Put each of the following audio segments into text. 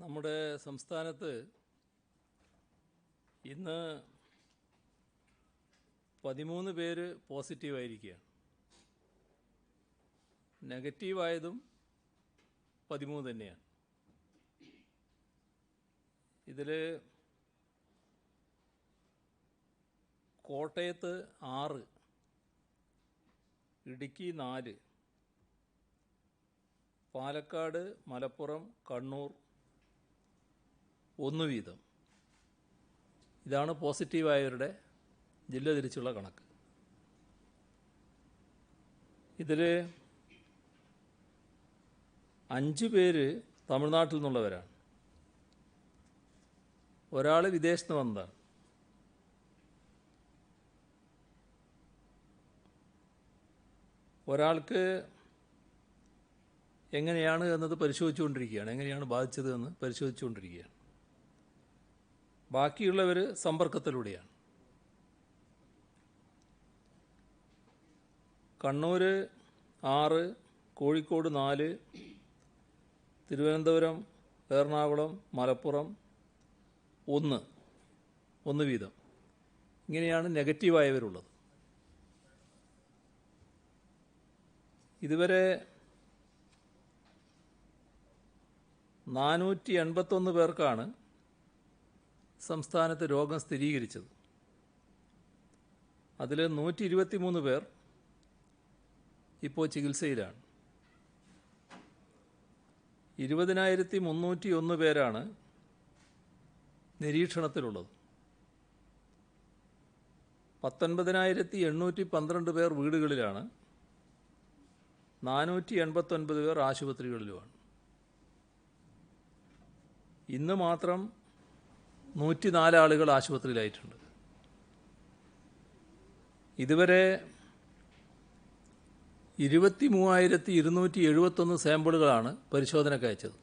നമ്മുടെ സംസ്ഥാനത്ത് ഇന്ന് 13 പേര് പോസിറ്റീവായിരിക്കുകയാണ്. നെഗറ്റീവായതും 13 തന്നെയാണ്. ഇതിൽ കോട്ടയത്ത് 6, ഇടുക്കി 4, പാലക്കാട്, മലപ്പുറം, കണ്ണൂർ 1 വീതം. ഇതാണ് പോസിറ്റീവായവരുടെ ജില്ല തിരിച്ചുള്ള കണക്ക്. ഇതിൽ 5 പേര് തമിഴ്നാട്ടിൽ നിന്നുള്ളവരാണ്. ഒരാൾ വിദേശത്ത് വന്നതാണ്. ഒരാൾക്ക് എങ്ങനെയാണ് എന്നത് പരിശോധിച്ചുകൊണ്ടിരിക്കുകയാണ്. എങ്ങനെയാണ് ബാധിച്ചത് എന്ന് പരിശോധിച്ചുകൊണ്ടിരിക്കുകയാണ്. ബാക്കിയുള്ളവർ സമ്പർക്കത്തിലൂടെയാണ്. കണ്ണൂർ 6, കോഴിക്കോട് 4, തിരുവനന്തപുരം, എറണാകുളം, മലപ്പുറം 1 വീതം. ഇങ്ങനെയാണ് നെഗറ്റീവായവരുള്ളത്. ഇതുവരെ 481 പേർക്കാണ് സംസ്ഥാനത്ത് രോഗം സ്ഥിരീകരിച്ചത്. അതിൽ 123 പേർ ഇപ്പോൾ ചികിത്സയിലാണ്. 20,301 പേരാണ് നിരീക്ഷണത്തിലുള്ളത്. 19,812 പേർ വീടുകളിലാണ്. 489 പേർ ആശുപത്രികളിലുമാണ്. ഇന്ന് മാത്രം 104 ആളുകൾ ആശുപത്രിയിലായിട്ടുണ്ട്. ഇതുവരെ 23,271 സാമ്പിളുകളാണ് പരിശോധനയ്ക്ക് അയച്ചത്.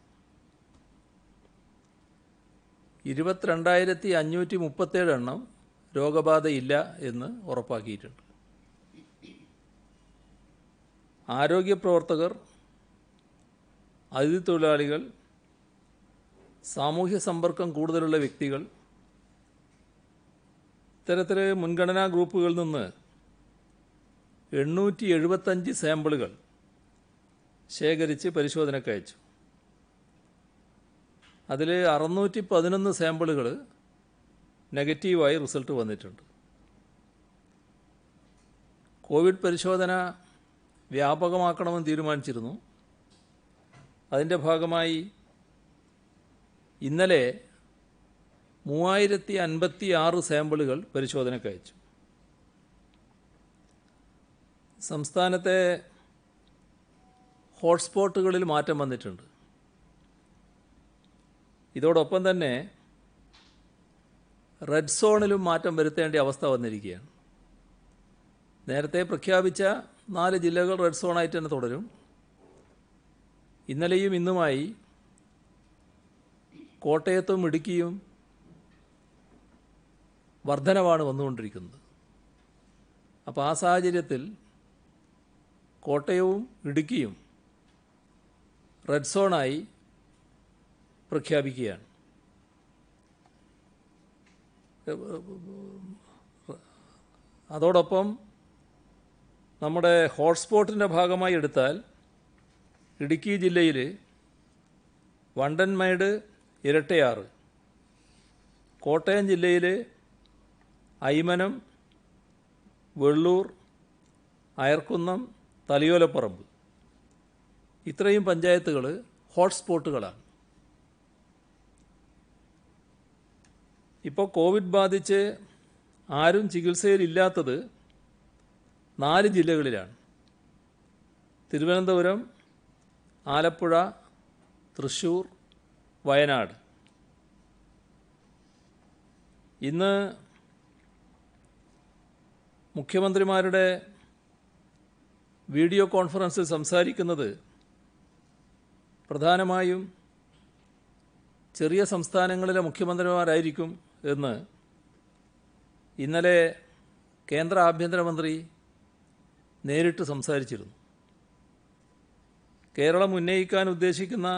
22,537 എണ്ണം രോഗബാധയില്ല എന്ന് ഉറപ്പാക്കിയിട്ടുണ്ട്. ആരോഗ്യ പ്രവർത്തകർ, അതിഥി തൊഴിലാളികൾ, സാമൂഹ്യ സമ്പർക്കം കൂടുതലുള്ള വ്യക്തികൾ, ഇത്തരത്തിൽ മുൻഗണനാ ഗ്രൂപ്പുകളിൽ നിന്ന് 875 സാമ്പിളുകൾ ശേഖരിച്ച് പരിശോധനയ്ക്ക് അയച്ചു. അതിൽ 611 സാമ്പിളുകൾ നെഗറ്റീവായി റിസൾട്ട് വന്നിട്ടുണ്ട്. കോവിഡ് പരിശോധന വ്യാപകമാക്കണമെന്ന് തീരുമാനിച്ചിരുന്നു. അതിൻ്റെ ഭാഗമായി ഇന്നലെ 3056 സാമ്പിളുകൾ പരിശോധനയ്ക്ക് അയച്ചു. സംസ്ഥാനത്തെ ഹോട്ട്സ്പോട്ടുകളിൽ മാറ്റം വന്നിട്ടുണ്ട്. ഇതോടൊപ്പം തന്നെ റെഡ് സോണിലും മാറ്റം വരുത്തേണ്ട അവസ്ഥ വന്നിരിക്കുകയാണ്. നേരത്തെ പ്രഖ്യാപിച്ച 4 ജില്ലകൾ റെഡ് സോണായിട്ട് തന്നെ തുടരും. ഇന്നലെയും ഇന്നുമായി കോട്ടയത്തും ഇടുക്കിയും വർധനവാണ് വന്നുകൊണ്ടിരിക്കുന്നത്. അപ്പോൾ ആ സാഹചര്യത്തിൽ കോട്ടയവും ഇടുക്കിയും റെഡ് സോണായി പ്രഖ്യാപിക്കുകയാണ്. അതോടൊപ്പം നമ്മുടെ ഹോട്ട്സ്പോട്ടിൻ്റെ ഭാഗമായി എടുത്താൽ ഇടുക്കി ജില്ലയിൽ വണ്ടൻമേട്, ഇരട്ടയാറ്, കോട്ടയം ജില്ലയിൽ അയ്മനം, വെള്ളൂർ, അയർക്കുന്നം, തലയോലപ്പറമ്പ് ഇത്രയും പഞ്ചായത്തുകൾ ഹോട്ട്സ്പോട്ടുകളാണ്. ഇപ്പോൾ കോവിഡ് ബാധിച്ച് ആരും ചികിത്സയിലില്ലാത്തത് 4 ജില്ലകളിലാണ്. തിരുവനന്തപുരം, ആലപ്പുഴ, തൃശ്ശൂർ, വയനാട്. ഇന്ന് മുഖ്യമന്ത്രിമാരുടെ വീഡിയോ കോൺഫറൻസിൽ സംസാരിക്കുന്നത് പ്രധാനമായും ചെറിയ സംസ്ഥാനങ്ങളിലെ മുഖ്യമന്ത്രിമാരായിരിക്കും എന്ന് ഇന്നലെ കേന്ദ്ര ആഭ്യന്തരമന്ത്രി നേരിട്ട് സംസാരിച്ചിരുന്നു. കേരളം ഉന്നയിക്കാൻ ഉദ്ദേശിക്കുന്ന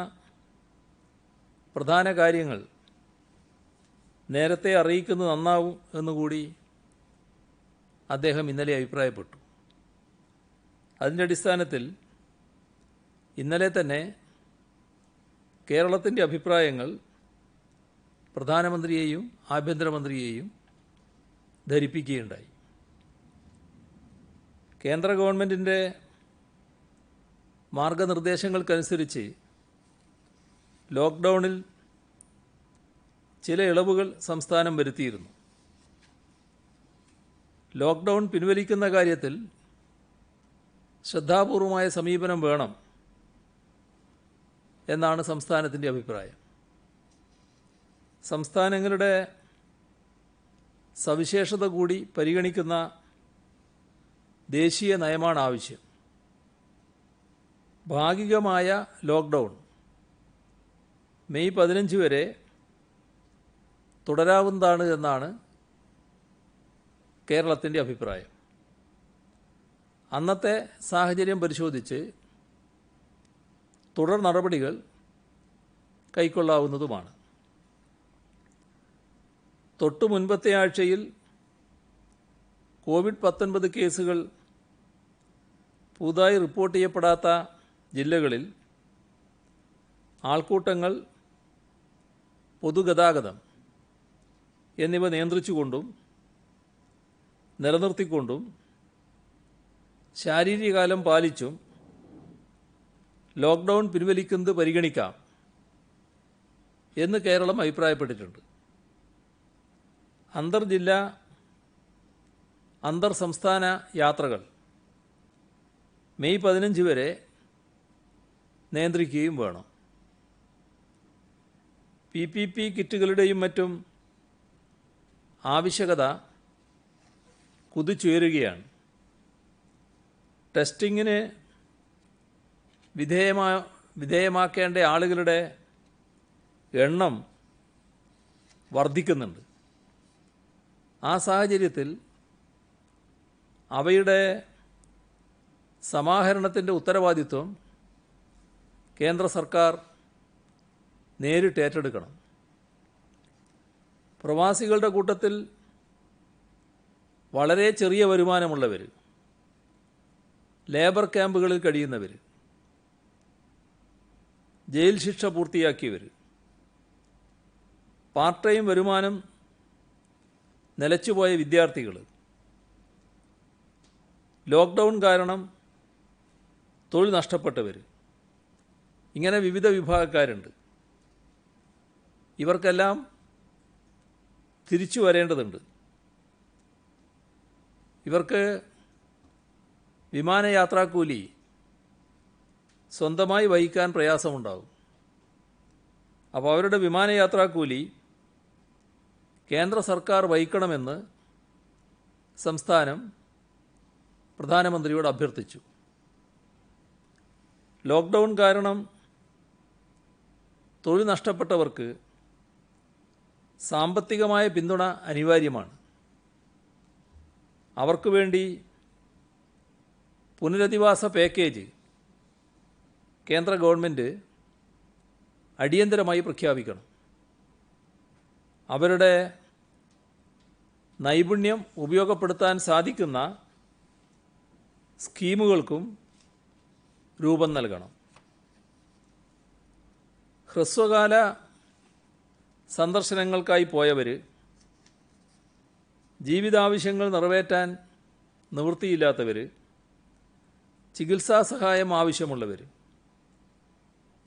പ്രധാന കാര്യങ്ങൾ നേരത്തെ അറിയിക്കുന്നത് നന്നാവും എന്നുകൂടി അദ്ദേഹം ഇന്നലെ അഭിപ്രായപ്പെട്ടു. അതിൻ്റെ അടിസ്ഥാനത്തിൽ ഇന്നലെ തന്നെ കേരളത്തിൻ്റെ അഭിപ്രായങ്ങൾ പ്രധാനമന്ത്രിയെയും ആഭ്യന്തരമന്ത്രിയെയും ധരിപ്പിക്കുകയുണ്ടായി. കേന്ദ്ര ഗവൺമെൻറ്റിൻ്റെ മാർഗനിർദ്ദേശങ്ങൾക്കനുസരിച്ച് ലോക്ക്ഡൗണിൽ ചില ഇളവുകൾ സംസ്ഥാനം വരുത്തിയിരുന്നു. ലോക്ക്ഡൗൺ പിൻവലിക്കുന്ന കാര്യത്തിൽ ശ്രദ്ധാപൂർവമായ സമീപനം വേണം എന്നാണ് സംസ്ഥാനത്തിൻ്റെ അഭിപ്രായം. സംസ്ഥാനങ്ങളുടെ സവിശേഷത കൂടി പരിഗണിക്കുന്ന ദേശീയ നയമാണ് ആവശ്യം. ഭാഗികമായ ലോക്ക്ഡൗൺ മെയ് 15 വരെ തുടരാവുന്നതാണ് എന്നാണ് കേരളത്തിൻ്റെ അഭിപ്രായം. അന്നത്തെ സാഹചര്യം പരിശോധിച്ച് തുടർ നടപടികൾ കൈക്കൊള്ളാവുന്നതുമാണ്. തൊട്ടു മുൻപത്തെ ആഴ്ചയിൽ കോവിഡ്-19 കേസുകൾ പുതുതായി റിപ്പോർട്ട് ചെയ്യപ്പെടാത്ത ജില്ലകളിൽ ആൾക്കൂട്ടങ്ങൾ, പൊതുഗതാഗതം എന്നിവ നിയന്ത്രിച്ചുകൊണ്ടും നിലനിർത്തിക്കൊണ്ടും ശാരീരിക അകലം പാലിച്ചും ലോക്ക്ഡൗൺ പിൻവലിക്കുന്നത് പരിഗണിക്കാം എന്ന് കേരളം അഭിപ്രായപ്പെട്ടിട്ടുണ്ട്. അന്തർജില്ലാ അന്തർ സംസ്ഥാന യാത്രകൾ മെയ് 15 വരെ നിയന്ത്രിക്കുകയും വേണം. PPP കിറ്റുകളുടെയും മറ്റും ആവശ്യകത കുതിച്ചുയരുകയാണ്. ടെസ്റ്റിങ്ങിന് വിധേയമാക്കേണ്ട ആളുകളുടെ എണ്ണം വർദ്ധിക്കുന്നുണ്ട്. ആ സാഹചര്യത്തിൽ അവയുടെ സമാഹരണത്തിൻ്റെ ഉത്തരവാദിത്വം കേന്ദ്ര സർക്കാർ നേരിട്ട് ഏറ്റെടുക്കണം. പ്രവാസികളുടെ കൂട്ടത്തിൽ വളരെ ചെറിയ വരുമാനമുള്ളവർ, ലേബർ ക്യാമ്പുകളിൽ കഴിയുന്നവർ, ജയിൽ ശിക്ഷ പൂർത്തിയാക്കിയവർ, പാർട്ട് ടൈം വരുമാനം നിലച്ചുപോയ വിദ്യാർത്ഥികൾ, ലോക്ക്ഡൗൺ കാരണം തൊഴിൽ നഷ്ടപ്പെട്ടവർ, ഇങ്ങനെ വിവിധ വിഭാഗക്കാരുണ്ട്. ഇവർക്കെല്ലാം തിരിച്ചു വരേണ്ടതുണ്ട്. ഇവർക്ക് വിമാനയാത്രാക്കൂലി സ്വന്തമായി വഹിക്കാൻ പ്രയാസമുണ്ടാകും. അപ്പോൾ അവരുടെ വിമാനയാത്രാക്കൂലി കേന്ദ്ര സർക്കാർ വഹിക്കണമെന്ന് സംസ്ഥാനം പ്രധാനമന്ത്രിയോട് അഭ്യർത്ഥിച്ചു. ലോക്ക്ഡൗൺ കാരണം തൊഴിൽ നഷ്ടപ്പെട്ടവർക്ക് സാമ്പത്തികമായ പിന്തുണ അനിവാര്യമാണ്. അവർക്ക് വേണ്ടി പുനരധിവാസ പാക്കേജ് കേന്ദ്ര ഗവൺമെൻറ് അടിയന്തരമായി പ്രഖ്യാപിക്കണം. അവരുടെ നൈപുണ്യം ഉപയോഗപ്പെടുത്താൻ സാധിക്കുന്ന സ്കീമുകൾക്കും രൂപം നൽകണം. ഹ്രസ്വകാല സന്ദർശനങ്ങൾക്കായി പോയവർ, ജീവിതാവശ്യങ്ങൾ നിറവേറ്റാൻ നിവൃത്തിയില്ലാത്തവർ, ചികിത്സാ സഹായം ആവശ്യമുള്ളവർ,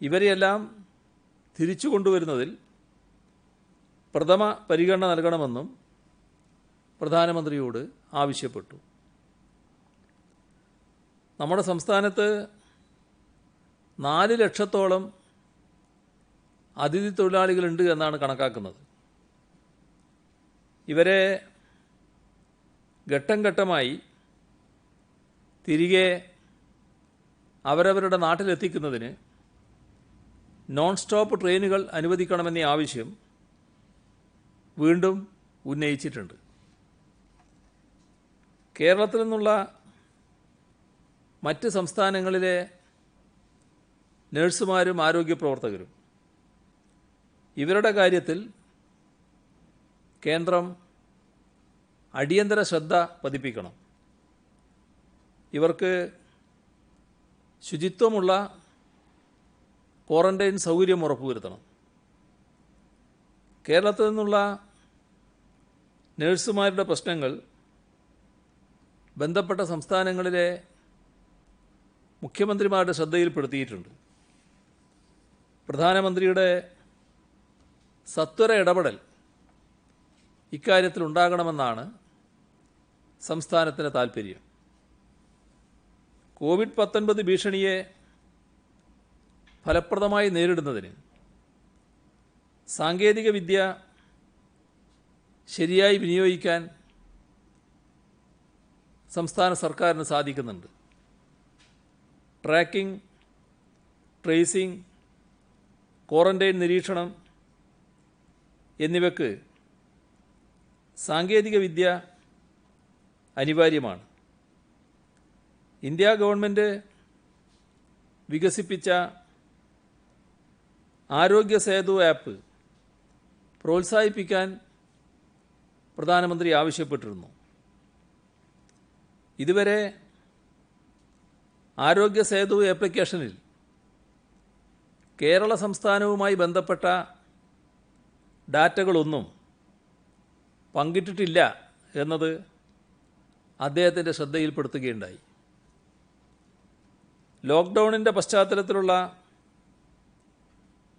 ഇവരെയെല്ലാം തിരിച്ചു കൊണ്ടുവരുന്നതിൽ പ്രഥമ പരിഗണന നൽകണമെന്നും പ്രധാനമന്ത്രിയോട് ആവശ്യപ്പെട്ടു. നമ്മുടെ സംസ്ഥാനത്ത് 4 ലക്ഷത്തോളം അതിഥി തൊഴിലാളികളുണ്ട് എന്നാണ് കണക്കാക്കുന്നത്. ഇവരെ ഘട്ടം ഘട്ടമായി തിരികെ അവരവരുടെ നാട്ടിലെത്തിക്കുന്നതിന് നോൺ സ്റ്റോപ്പ് ട്രെയിനുകൾ അനുവദിക്കണമെന്ന ആവശ്യം വീണ്ടും ഉന്നയിച്ചിട്ടുണ്ട്. കേരളത്തിൽ നിന്നുള്ള മറ്റ് സംസ്ഥാനങ്ങളിലെ നഴ്സുമാരും ആരോഗ്യ പ്രവർത്തകരും ഇവരുടെ കാര്യത്തിൽ കേന്ദ്രം അടിയന്തര ശ്രദ്ധ പതിപ്പിക്കണം. ഇവർക്ക് ശുചിത്വമുള്ള ക്വാറന്റൈൻ സൗകര്യം ഉറപ്പുവരുത്തണം. കേരളത്തിൽ നിന്നുള്ള നഴ്സുമാരുടെ പ്രശ്നങ്ങൾ ബന്ധപ്പെട്ട സംസ്ഥാനങ്ങളിലെ മുഖ്യമന്ത്രിമാരുടെ ശ്രദ്ധയിൽപ്പെടുത്തിയിട്ടുണ്ട്. പ്രധാനമന്ത്രിയുടെ സത്വര ഇടപെടൽ ഇക്കാര്യത്തിൽ ഉണ്ടാകണമെന്നാണ് സംസ്ഥാനത്തിന് താൽപ്പര്യം. കോവിഡ്-19 ഭീഷണിയെ ഫലപ്രദമായി നേരിടുന്നതിന് സാങ്കേതിക വിദ്യ ശരിയായി വിനിയോഗിക്കാൻ സംസ്ഥാന സർക്കാരിന് സാധിക്കുന്നുണ്ട്. ട്രാക്കിംഗ്, ട്രേസിംഗ്, ക്വാറന്റൈൻ നിരീക്ഷണം എന്നിവയ്ക്ക് സാങ്കേതിക വിദ്യ അനിവാര്യമാണ്. ഇന്ത്യ ഗവൺമെൻറ് വികസിപ്പിച്ച ആരോഗ്യ സേതു ആപ്പ് പ്രോത്സാഹിപ്പിക്കാൻ പ്രധാനമന്ത്രി ആവശ്യപ്പെട്ടിരുന്നു. ഇതുവരെ ആരോഗ്യ സേതു ആപ്ലിക്കേഷനിൽ കേരള സംസ്ഥാനവുമായി ബന്ധപ്പെട്ട ഡാറ്റകളൊന്നും പങ്കിട്ടിട്ടില്ല എന്നത് അദ്ദേഹത്തിൻ്റെ ശ്രദ്ധയിൽപ്പെടുത്തുകയുണ്ടായി. ലോക്ക്ഡൗണിൻ്റെ പശ്ചാത്തലത്തിലുള്ള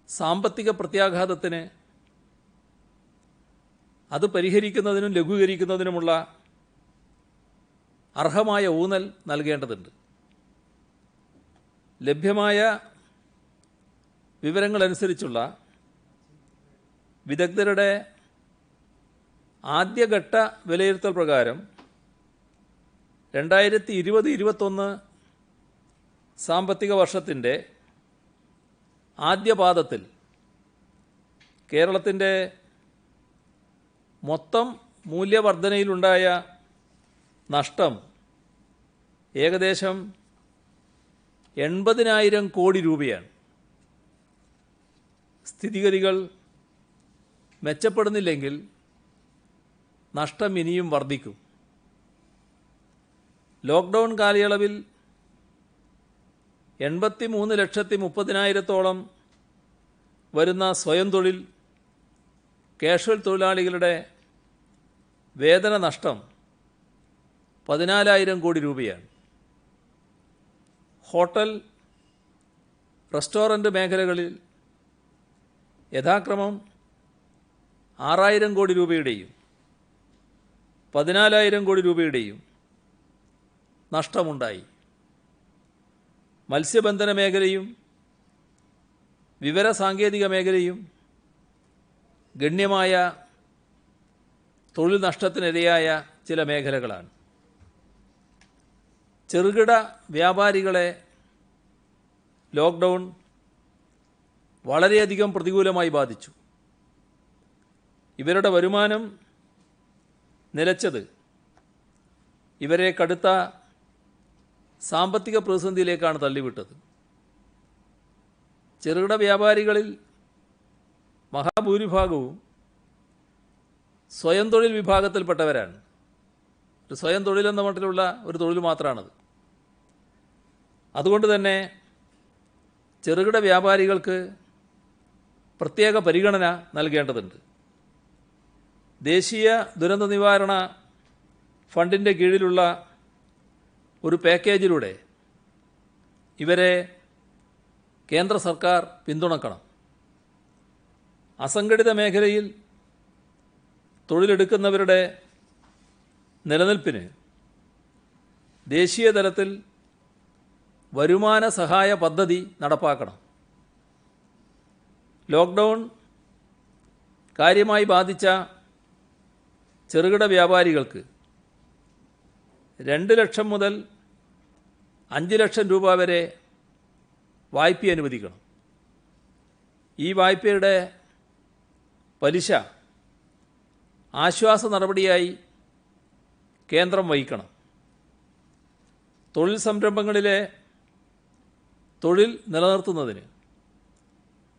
സാമ്പത്തിക പ്രത്യാഘാതത്തിന് അത് പരിഹരിക്കുന്നതിനും ലഘൂകരിക്കുന്നതിനുമുള്ള അർഹമായ ഊന്നൽ നൽകേണ്ടതുണ്ട്. ലഭ്യമായ വിവരങ്ങളനുസരിച്ചുള്ള വിദഗ്ധരുടെ ആദ്യഘട്ട വിലയിരുത്തൽ പ്രകാരം 2020-21 സാമ്പത്തിക വർഷത്തിൻ്റെ ആദ്യപാദത്തിൽ കേരളത്തിൻ്റെ മൊത്തം മൂല്യവർധനയിലുണ്ടായ നഷ്ടം ഏകദേശം 80,000 കോടി രൂപയാണ്. സ്ഥിതിഗതികൾ മെച്ചപ്പെടുന്നില്ലെങ്കിൽ നഷ്ടം ഇനിയും വർദ്ധിക്കും. ലോക്ക്ഡൗൺ കാലയളവിൽ 83,30,000-ഓളം വരുന്ന സ്വയം തൊഴിൽ, കാഷ്വൽ തൊഴിലാളികളുടെ വേതന നഷ്ടം 14,000 കോടി രൂപയാണ്. ഹോട്ടൽ, റെസ്റ്റോറൻറ്റ് മേഖലകളിൽ യഥാക്രമം 6,000 കോടി രൂപയുടെയും 14,000 കോടി രൂപയുടെയും നഷ്ടമുണ്ടായി. മത്സ്യബന്ധന മേഖലയും വിവരസാങ്കേതിക മേഖലയും ഗണ്യമായ തൊഴിൽ നഷ്ടത്തിനിരയായ ചില മേഖലകളാണ്. ചെറുകിട വ്യാപാരികളെ ലോക്ക്ഡൗൺ വളരെയധികം പ്രതികൂലമായി ബാധിച്ചു. ഇവരുടെ വരുമാനം നിലച്ചത് ഇവരെ കടുത്ത സാമ്പത്തിക പ്രതിസന്ധിയിലേക്കാണ് തള്ളിവിട്ടത്. ചെറുകിട വ്യാപാരികളിൽ മഹാഭൂരിഭാഗവും സ്വയം തൊഴിൽ വിഭാഗത്തിൽപ്പെട്ടവരാണ്. ഒരു സ്വയം തൊഴിലെന്ന മട്ടിലുള്ള ഒരു തൊഴിൽ മാത്രമാണത്. അതുകൊണ്ട് തന്നെ ചെറുകിട വ്യാപാരികൾക്ക് പ്രത്യേക പരിഗണന നൽകേണ്ടതുണ്ട്. ദേശീയ ദുരന്ത നിവാരണ ഫണ്ടിൻ്റെ കീഴിലുള്ള ഒരു പാക്കേജിലൂടെ ഇവരെ കേന്ദ്ര സർക്കാർ പിന്തുണക്കണം. അസംഘടിത മേഖലയിൽ തൊഴിലെടുക്കുന്നവരുടെ നിലനിൽപ്പിന് ദേശീയ തലത്തിൽ വരുമാന സഹായ പദ്ധതി നടപ്പാക്കണം. ലോക്ക്ഡൗൺ കാര്യമായി ബാധിച്ച ചെറുകിട വ്യാപാരികൾക്ക് 2 ലക്ഷം മുതൽ 5 ലക്ഷം രൂപ വരെ വായ്പ അനുവദിക്കണം. ഈ വായ്പയുടെ പലിശ ആശ്വാസ നടപടിയായി കേന്ദ്രം വഹിക്കണം. തൊഴിൽ സംരംഭങ്ങളിലെ തൊഴിൽ നിലനിർത്തുന്നതിന്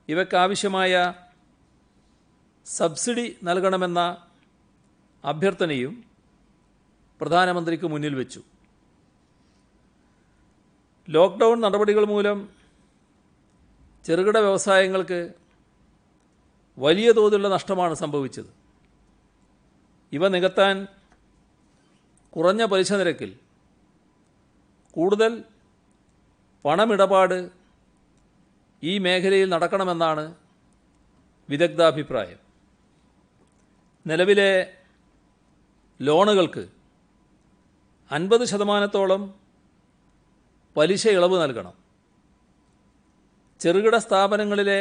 ഇവയ്ക്കാവശ്യമായ സബ്സിഡി നൽകണമെന്ന അഭ്യർത്ഥനയും പ്രധാനമന്ത്രിക്ക് മുന്നിൽ വെച്ചു. ലോക്ക്ഡൗൺ നടപടികൾ മൂലം ചെറുകിട വ്യവസായങ്ങൾക്ക് വലിയ തോതിലുള്ള നഷ്ടമാണ് സംഭവിച്ചത്. ഇവ നികത്താൻ കുറഞ്ഞ പലിശ നിരക്കിൽ കൂടുതൽ പണമിടപാട് ഈ മേഖലയിൽ നടക്കണമെന്നാണ് വിദഗ്ധാഭിപ്രായം. നിലവിലെ ലോണുകൾക്ക് 50% പലിശ ഇളവ് നൽകണം. ചെറുകിട സ്ഥാപനങ്ങളിലെ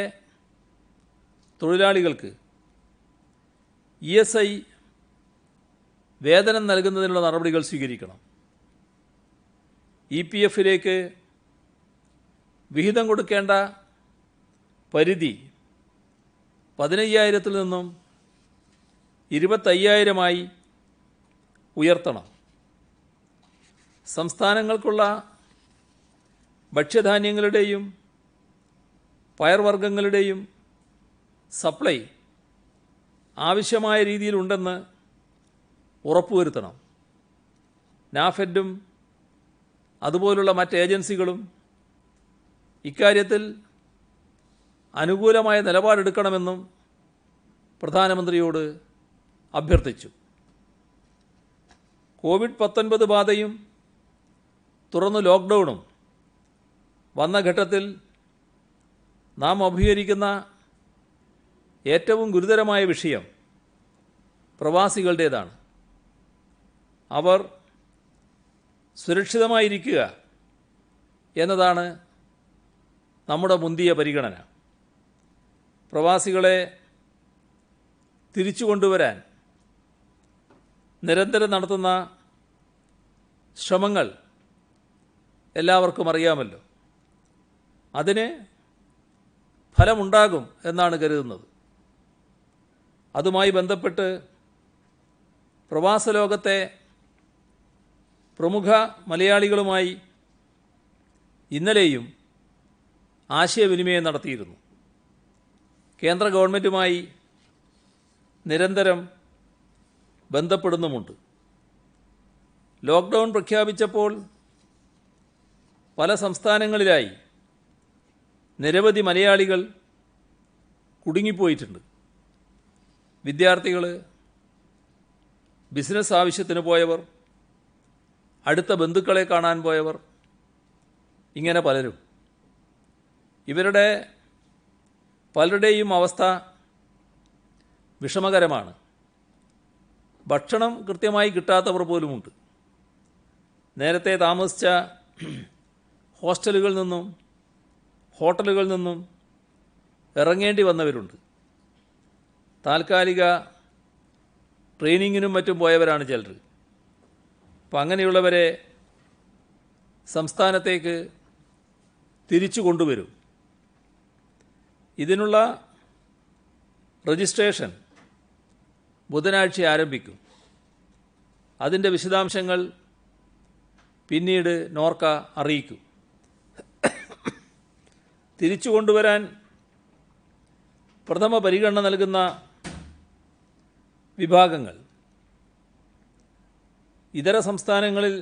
തൊഴിലാളികൾക്ക് ESI വേതനം നൽകുന്നതിനുള്ള നടപടികൾ സ്വീകരിക്കണം. EPF-ലേക്ക് വിഹിതം കൊടുക്കേണ്ട പരിധി 15,000-ൽ നിന്നും 25,000-ആയി ഉയർത്തണം. സംസ്ഥാനങ്ങൾക്കുള്ള ഭക്ഷ്യധാന്യങ്ങളുടെയും പയർവർഗ്ഗങ്ങളുടെയും സപ്ലൈ ആവശ്യമായ രീതിയിലുണ്ടെന്ന് ഉറപ്പുവരുത്തണം. നാഫെഡും അതുപോലുള്ള മറ്റ് ഏജൻസികളും ഇക്കാര്യത്തിൽ അനുകൂലമായ നിലപാടെടുക്കണമെന്നും പ്രധാനമന്ത്രിയോട് അഭ്യർത്ഥിച്ചു. കോവിഡ്-19 ബാധയും തുടർന്ന് ലോക്ക്ഡൗണും വന്ന ഘട്ടത്തിൽ നാം അഭിമുഖീകരിക്കുന്ന ഏറ്റവും ഗുരുതരമായ വിഷയം പ്രവാസികളുടേതാണ്. അവർ സുരക്ഷിതമായിരിക്കുക എന്നതാണ് നമ്മുടെ മുന്തിയ പരിഗണന. പ്രവാസികളെ തിരിച്ചു കൊണ്ടുവരാൻ നിരന്തരം നടത്തുന്ന ശ്രമങ്ങൾ എല്ലാവർക്കും അറിയാമല്ലോ. അതിന് ഫലമുണ്ടാകും എന്നാണ് കരുതുന്നത്. അതുമായി ബന്ധപ്പെട്ട് പ്രവാസ ലോകത്തെ പ്രമുഖ മലയാളികളുമായി ഇന്നലെയും ആശയവിനിമയം നടത്തിയിരുന്നു. കേന്ദ്ര ഗവൺമെൻറ്റുമായി നിരന്തരം ബന്ധപ്പെടുന്നുമുണ്ട്. ലോക്ക്ഡൗൺ പ്രഖ്യാപിച്ചപ്പോൾ പല സംസ്ഥാനങ്ങളിലായി നിരവധി മലയാളികൾ കുടുങ്ങിപ്പോയിട്ടുണ്ട്. വിദ്യാർത്ഥികൾ, ബിസിനസ് ആവശ്യത്തിന് പോയവർ, അടുത്ത ബന്ധുക്കളെ കാണാൻ പോയവർ, ഇങ്ങനെ പലരും. ഇവരുടെ പലരുടെയും അവസ്ഥ വിഷമകരമാണ്. ഭക്ഷണം കൃത്യമായി കിട്ടാത്തവർ പോലുമുണ്ട്. നേരത്തെ താമസിച്ച ഹോസ്റ്റലുകളിൽ നിന്നും ഹോട്ടലുകളിൽ നിന്നും ഇറങ്ങേണ്ടി വന്നവരുണ്ട്. താൽക്കാലിക ട്രെയിനിങ്ങിനും മറ്റും പോയവരാണ് ചിലർ. അപ്പം അങ്ങനെയുള്ളവരെ സംസ്ഥാനത്തേക്ക് തിരിച്ചു കൊണ്ടുവരും. ഇതിനുള്ള രജിസ്ട്രേഷൻ ബുധനാഴ്ച ആരംഭിക്കും. അതിൻ്റെ വിശദാംശങ്ങൾ പിന്നീട് നോർക്ക അറിയിക്കും. തിരിച്ചു കൊണ്ടുവരാൻ പ്രഥമ പരിഗണന നൽകുന്ന വിഭാഗങ്ങൾ ഇതര സംസ്ഥാനങ്ങളിൽ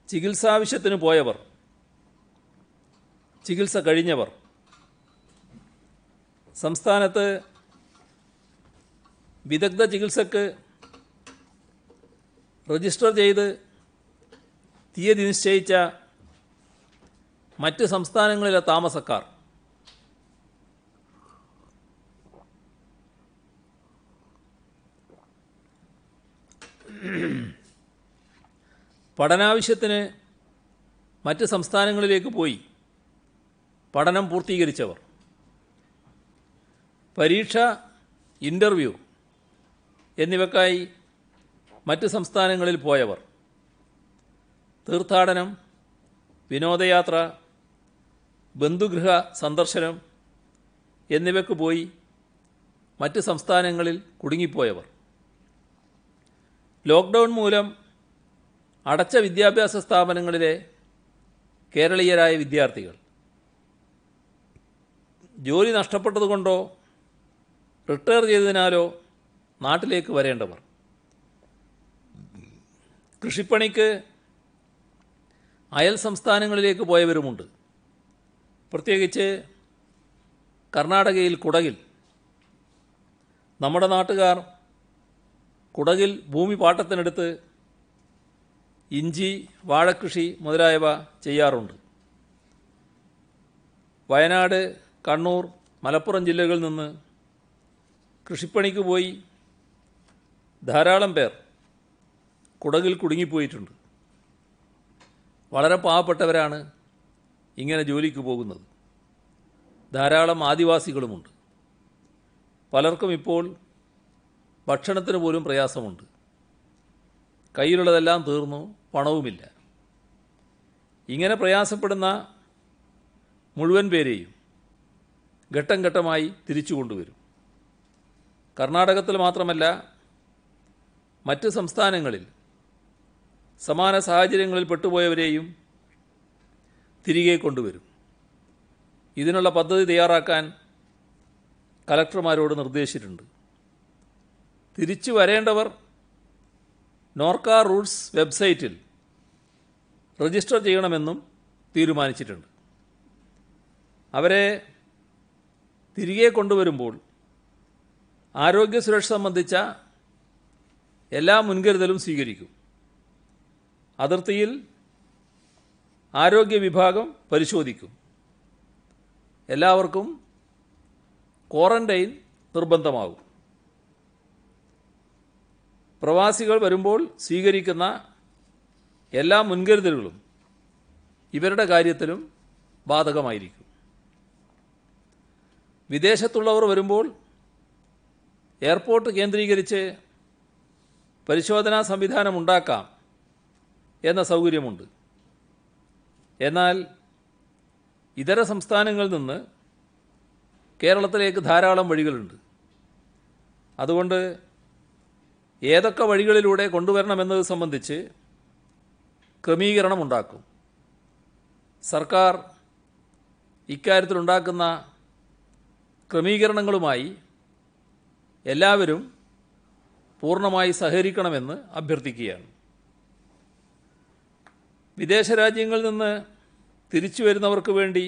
ചികിത്സാവശ്യത്തിന് പോയവർ, ചികിത്സ കഴിഞ്ഞവർ, സംസ്ഥാനത്ത് വിദഗ്ധ ചികിത്സക്ക് രജിസ്റ്റർ ചെയ്ത് തീയതി നിശ്ചയിച്ച മറ്റ് സംസ്ഥാനങ്ങളിലെ താമസക്കാർ, പഠനാവശ്യത്തിന് മറ്റ് സംസ്ഥാനങ്ങളിലേക്ക് പോയി പഠനം പൂർത്തീകരിച്ചവർ, പരീക്ഷ, ഇൻ്റർവ്യൂ എന്നിവയ്ക്കായി മറ്റ് സംസ്ഥാനങ്ങളിൽ പോയവർ, തീർത്ഥാടനം, വിനോദയാത്ര, ബന്ധുഗൃഹ സന്ദർശനം എന്നിവയ്ക്ക് പോയി മറ്റ് സംസ്ഥാനങ്ങളിൽ കുടുങ്ങിപ്പോയവർ, ലോക്ക്ഡൗൺ മൂലം അടച്ച വിദ്യാഭ്യാസ സ്ഥാപനങ്ങളിലെ കേരളീയരായ വിദ്യാർത്ഥികൾ, ജോലി നഷ്ടപ്പെട്ടതുകൊണ്ടോ റിട്ടയർ ചെയ്തതിനാലോ നാട്ടിലേക്ക് വരേണ്ടവർ, കൃഷിപ്പണിക്ക് അയൽ സംസ്ഥാനങ്ങളിലേക്ക് പോയവരുമുണ്ട്. പ്രത്യേകിച്ച് കർണാടകയിൽ കുടകിൽ നമ്മുടെ നാട്ടുകാർ കുടകിൽ ഭൂമി പാട്ടത്തിനെടുത്ത് ഇഞ്ചി, വാഴക്കൃഷി മുതലായവ ചെയ്യാറുണ്ട്. വയനാട്, കണ്ണൂർ, മലപ്പുറം ജില്ലകളിൽ നിന്ന് കൃഷിപ്പണിക്ക് പോയി ധാരാളം പേർ കുടകിൽ കുടുങ്ങിപ്പോയിട്ടുണ്ട്. വളരെ പാവപ്പെട്ടവരാണ് ഇങ്ങനെ ജോലിക്ക് പോകുന്നത്. ധാരാളം ആദിവാസികളുമുണ്ട്. പലർക്കും ഇപ്പോൾ ഭക്ഷണത്തിന് പോലും പ്രയാസമുണ്ട്. കയ്യിലുള്ളതെല്ലാം തീർന്നു, പണവുമില്ല. ഇങ്ങനെ പ്രയാസപ്പെടുന്ന മുഴുവൻ പേരെയും ഘട്ടം ഘട്ടമായി തിരിച്ചു കൊണ്ടുവരും. കർണാടകത്തിൽ മാത്രമല്ല, മറ്റ് സംസ്ഥാനങ്ങളിൽ സമാന സാഹചര്യങ്ങളിൽ പെട്ടുപോയവരെയും തിരികെ കൊണ്ടുവരും. ഇതിനുള്ള പദ്ധതി തയ്യാറാക്കാൻ കലക്ടർമാരോട് നിർദ്ദേശിച്ചിട്ടുണ്ട്. തിരിച്ചു വരേണ്ടവർ നോർക്ക റൂട്ട്സ് വെബ്സൈറ്റിൽ രജിസ്റ്റർ ചെയ്യണമെന്നും തീരുമാനിച്ചിട്ടുണ്ട്. അവരെ തിരികെ കൊണ്ടുവരുമ്പോൾ ആരോഗ്യ സുരക്ഷ സംബന്ധിച്ച എല്ലാ മുൻകരുതലും സ്വീകരിക്കും. അതിർത്തിയിൽ ആരോഗ്യ വിഭാഗം പരിശോധിക്കും. എല്ലാവർക്കും ക്വാറന്റൈൻ നിർബന്ധമാകും. പ്രവാസികൾ വരുമ്പോൾ സ്വീകരിക്കുന്ന എല്ലാ മുൻകരുതലുകളും ഇവരുടെ കാര്യത്തിലും ബാധകമായിരിക്കും. വിദേശത്തുള്ളവർ വരുമ്പോൾ എയർപോർട്ട് കേന്ദ്രീകരിച്ച് പരിശോധനാ സംവിധാനം ഉണ്ടാക്കാം എന്ന സൗകര്യമുണ്ട്. എന്നാൽ ഇതര സംസ്ഥാനങ്ങളിൽ നിന്ന് കേരളത്തിലേക്ക് ധാരാളം വഴികളുണ്ട്. അതുകൊണ്ട് ഏതൊക്കെ വഴികളിലൂടെ കൊണ്ടുവരണമെന്നത് സംബന്ധിച്ച് ക്രമീകരണമുണ്ടാക്കും. സർക്കാർ ഇക്കാര്യത്തിലുണ്ടാക്കുന്ന ക്രമീകരണങ്ങളുമായി എല്ലാവരും പൂർണ്ണമായി സഹകരിക്കണമെന്ന് അഭ്യർത്ഥിക്കുകയാണ്. വിദേശ രാജ്യങ്ങളിൽ നിന്ന് തിരിച്ചു വരുന്നവർക്ക് വേണ്ടി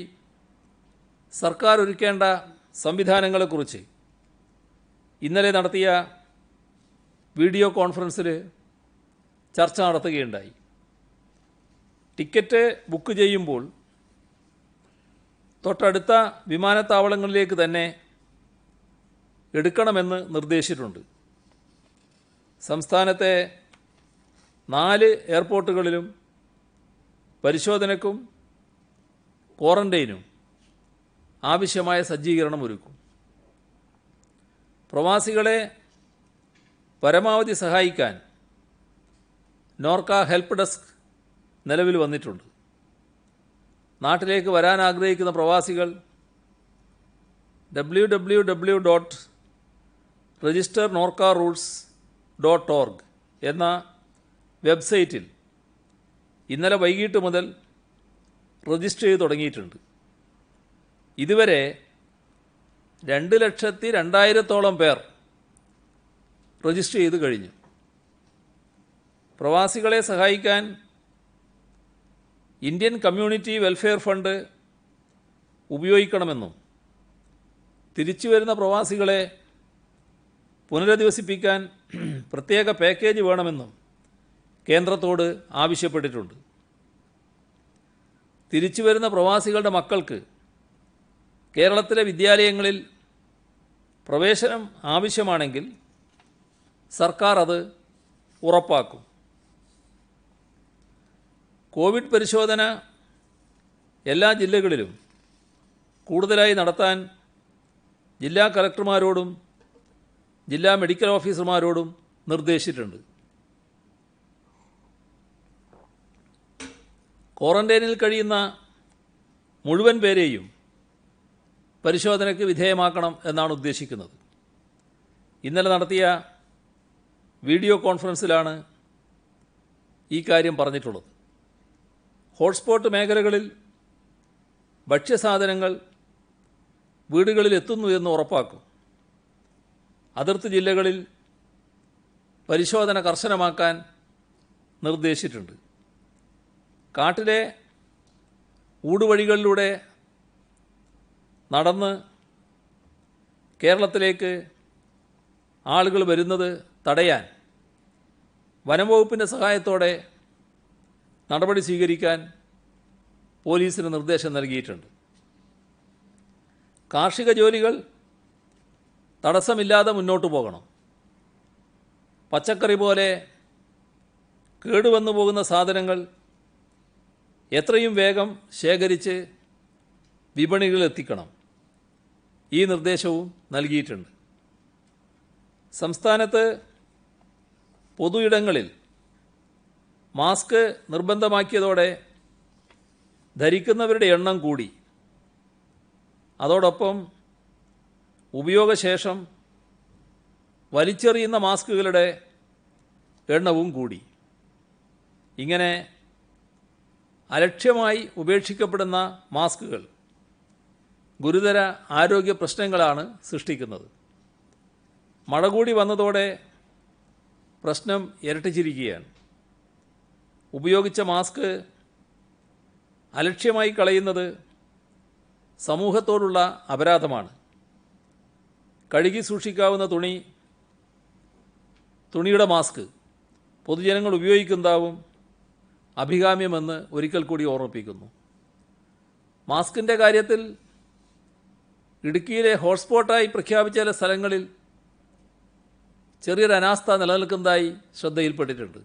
സർക്കാർ ഒരുക്കേണ്ട സംവിധാനങ്ങളെക്കുറിച്ച് ഇന്നലെ നടത്തിയ വീഡിയോ കോൺഫറൻസിൽ ചർച്ച നടത്തുകയുണ്ടായി. ടിക്കറ്റ് ബുക്ക് ചെയ്യുമ്പോൾ തൊട്ടടുത്ത വിമാനത്താവളങ്ങളിലേക്ക് തന്നെ എടുക്കണമെന്ന് നിർദ്ദേശിച്ചിട്ടുണ്ട്. സംസ്ഥാനത്തെ 4 എയർപോർട്ടുകളിലും പരിശോധനയ്ക്കും ക്വാറന്റൈനും ആവശ്യമായ സജ്ജീകരണം ഒരുക്കും. പ്രവാസികളെ പരമാവധി സഹായിക്കാൻ നോർക്ക ഹെൽപ്പ് ഡെസ്ക് നിലവിൽ വന്നിട്ടുണ്ട്. നാട്ടിലേക്ക് വരാൻ ആഗ്രഹിക്കുന്ന പ്രവാസികൾ www.registernorcaroots.org എന്ന വെബ്സൈറ്റിൽ ഇന്നലെ വൈകിട്ട് മുതൽ രജിസ്റ്റർ ചെയ്ത് തുടങ്ങിയിട്ടുണ്ട്. ഇതുവരെ 2,02,000 പേർ രജിസ്റ്റർ ചെയ്ത് കഴിഞ്ഞു. പ്രവാസികളെ സഹായിക്കാൻ ഇന്ത്യൻ കമ്മ്യൂണിറ്റി വെൽഫെയർ ഫണ്ട് ഉപയോഗിക്കണമെന്നും തിരിച്ചു വരുന്ന പ്രവാസികളെ പുനരധിവസിപ്പിക്കാൻ പ്രത്യേക പാക്കേജ് വേണമെന്നും കേന്ദ്രത്തോട് ആവശ്യപ്പെട്ടിട്ടുണ്ട്. തിരിച്ചു വരുന്ന പ്രവാസികളുടെ മക്കൾക്ക് കേരളത്തിലെ വിദ്യാലയങ്ങളിൽ പ്രവേശനം ആവശ്യമാണെങ്കിൽ സർക്കാർ അത് ഉറപ്പാക്കും. കോവിഡ് പരിശോധന എല്ലാ ജില്ലകളിലും കൂടുതലായി നടത്താൻ ജില്ലാ കളക്ടർമാരോടും ജില്ലാ മെഡിക്കൽ ഓഫീസർമാരോടും നിർദ്ദേശിച്ചിട്ടുണ്ട്. ക്വാറന്റൈനിൽ കഴിയുന്ന മുഴുവൻ പേരെയും പരിശോധനയ്ക്ക് വിധേയമാക്കണം എന്നാണ് ഉദ്ദേശിക്കുന്നത്. ഇന്നലെ നടത്തിയ വീഡിയോ കോൺഫറൻസിലാണ് ഈ കാര്യം പറഞ്ഞിട്ടുള്ളത്. ഹോട്ട്സ്പോട്ട് മേഖലകളിൽ ഭക്ഷ്യസാധനങ്ങൾ വീടുകളിൽ എത്തുന്നു എന്ന് ഉറപ്പാക്കും. അതിർത്തി ജില്ലകളിൽ പരിശോധന കർശനമാക്കാൻ നിർദ്ദേശിച്ചിട്ടുണ്ട്. കാട്ടിലെ ഊടുവഴികളിലൂടെ നടന്ന് കേരളത്തിലേക്ക് ആളുകൾ വരുന്നത് തടയാൻ വനംവകുപ്പിൻ്റെ സഹായത്തോടെ നടപടി സ്വീകരിക്കാൻ പോലീസിന് നിർദ്ദേശം നൽകിയിട്ടുണ്ട്. കാർഷിക ജോലികൾ തടസ്സമില്ലാതെ മുന്നോട്ട് പോകണം. പച്ചക്കറി പോലെ കേടുവന്നു പോകുന്ന സാധനങ്ങൾ എത്രയും വേഗം ശേഖരിച്ച് വിപണികളിൽ എത്തിക്കണം. ഈ നിർദ്ദേശവും നൽകിയിട്ടുണ്ട്. സംസ്ഥാനത്ത് പൊതു ഇടങ്ങളിൽ മാസ്ക് നിർബന്ധമാക്കിയതോടെ ധരിക്കുന്നവരുടെ എണ്ണം കൂടി. അതോടൊപ്പം ഉപയോഗശേഷം വലിച്ചെറിയുന്ന മാസ്കുകളുടെ എണ്ണവും കൂടി. ഇങ്ങനെ അലക്ഷ്യമായി ഉപേക്ഷിക്കപ്പെടുന്ന മാസ്കുകൾ ഗുരുതര ആരോഗ്യ പ്രശ്നങ്ങളാണ് സൃഷ്ടിക്കുന്നത്. മഴ കൂടി വന്നതോടെ പ്രശ്നം ഇരട്ടിച്ചിരിക്കുകയാണ്. ഉപയോഗിച്ച മാസ്ക് അലക്ഷ്യമായി കളയുന്നത് സമൂഹത്തോടുള്ള അപരാധമാണ്. കഴുകി സൂക്ഷിക്കാവുന്ന തുണിയുടെ മാസ്ക് പൊതുജനങ്ങൾ ഉപയോഗിക്കുന്നതാവും അഭികാമ്യമെന്ന് ഒരിക്കൽ കൂടി ഓർമ്മിപ്പിക്കുന്നു. മാസ്കിൻ്റെ കാര്യത്തിൽ ഇടുക്കിയിലെ ഹോട്ട്സ്പോട്ടായി പ്രഖ്യാപിച്ച ചില സ്ഥലങ്ങളിൽ ചെറിയൊരു അനാസ്ഥ നിലനിൽക്കുന്നതായി ശ്രദ്ധയിൽപ്പെട്ടിട്ടുണ്ട്.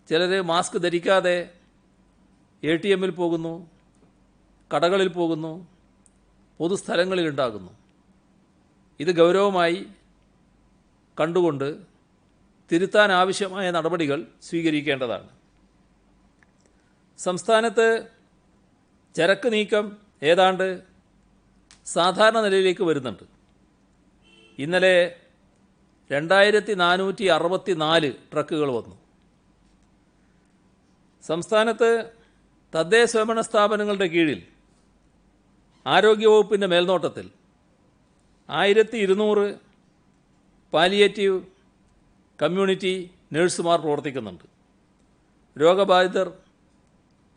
ചിലർ മാസ്ക് ധരിക്കാതെ ATM പോകുന്നു, കടകളിൽ പോകുന്നു, പൊതുസ്ഥലങ്ങളിലുണ്ടാകുന്നു. ഇത് ഗൗരവമായി കണ്ടുകൊണ്ട് തിരുത്താൻ ആവശ്യമായ നടപടികൾ സ്വീകരിക്കേണ്ടതാണ്. സംസ്ഥാനത്ത് ചരക്ക് നീക്കം ഏതാണ്ട് സാധാരണ നിലയിലേക്ക് വരുന്നുണ്ട്. ഇന്നലെ 2464 ട്രക്കുകൾ വന്നു. സംസ്ഥാനത്ത് തദ്ദേശ സ്വയംഭരണ സ്ഥാപനങ്ങളുടെ കീഴിൽ ആരോഗ്യവകുപ്പിൻ്റെ മേൽനോട്ടത്തിൽ 1200 പാലിയേറ്റീവ് കമ്മ്യൂണിറ്റി നഴ്സുമാർ പ്രവർത്തിക്കുന്നുണ്ട്. രോഗബാധിതർ,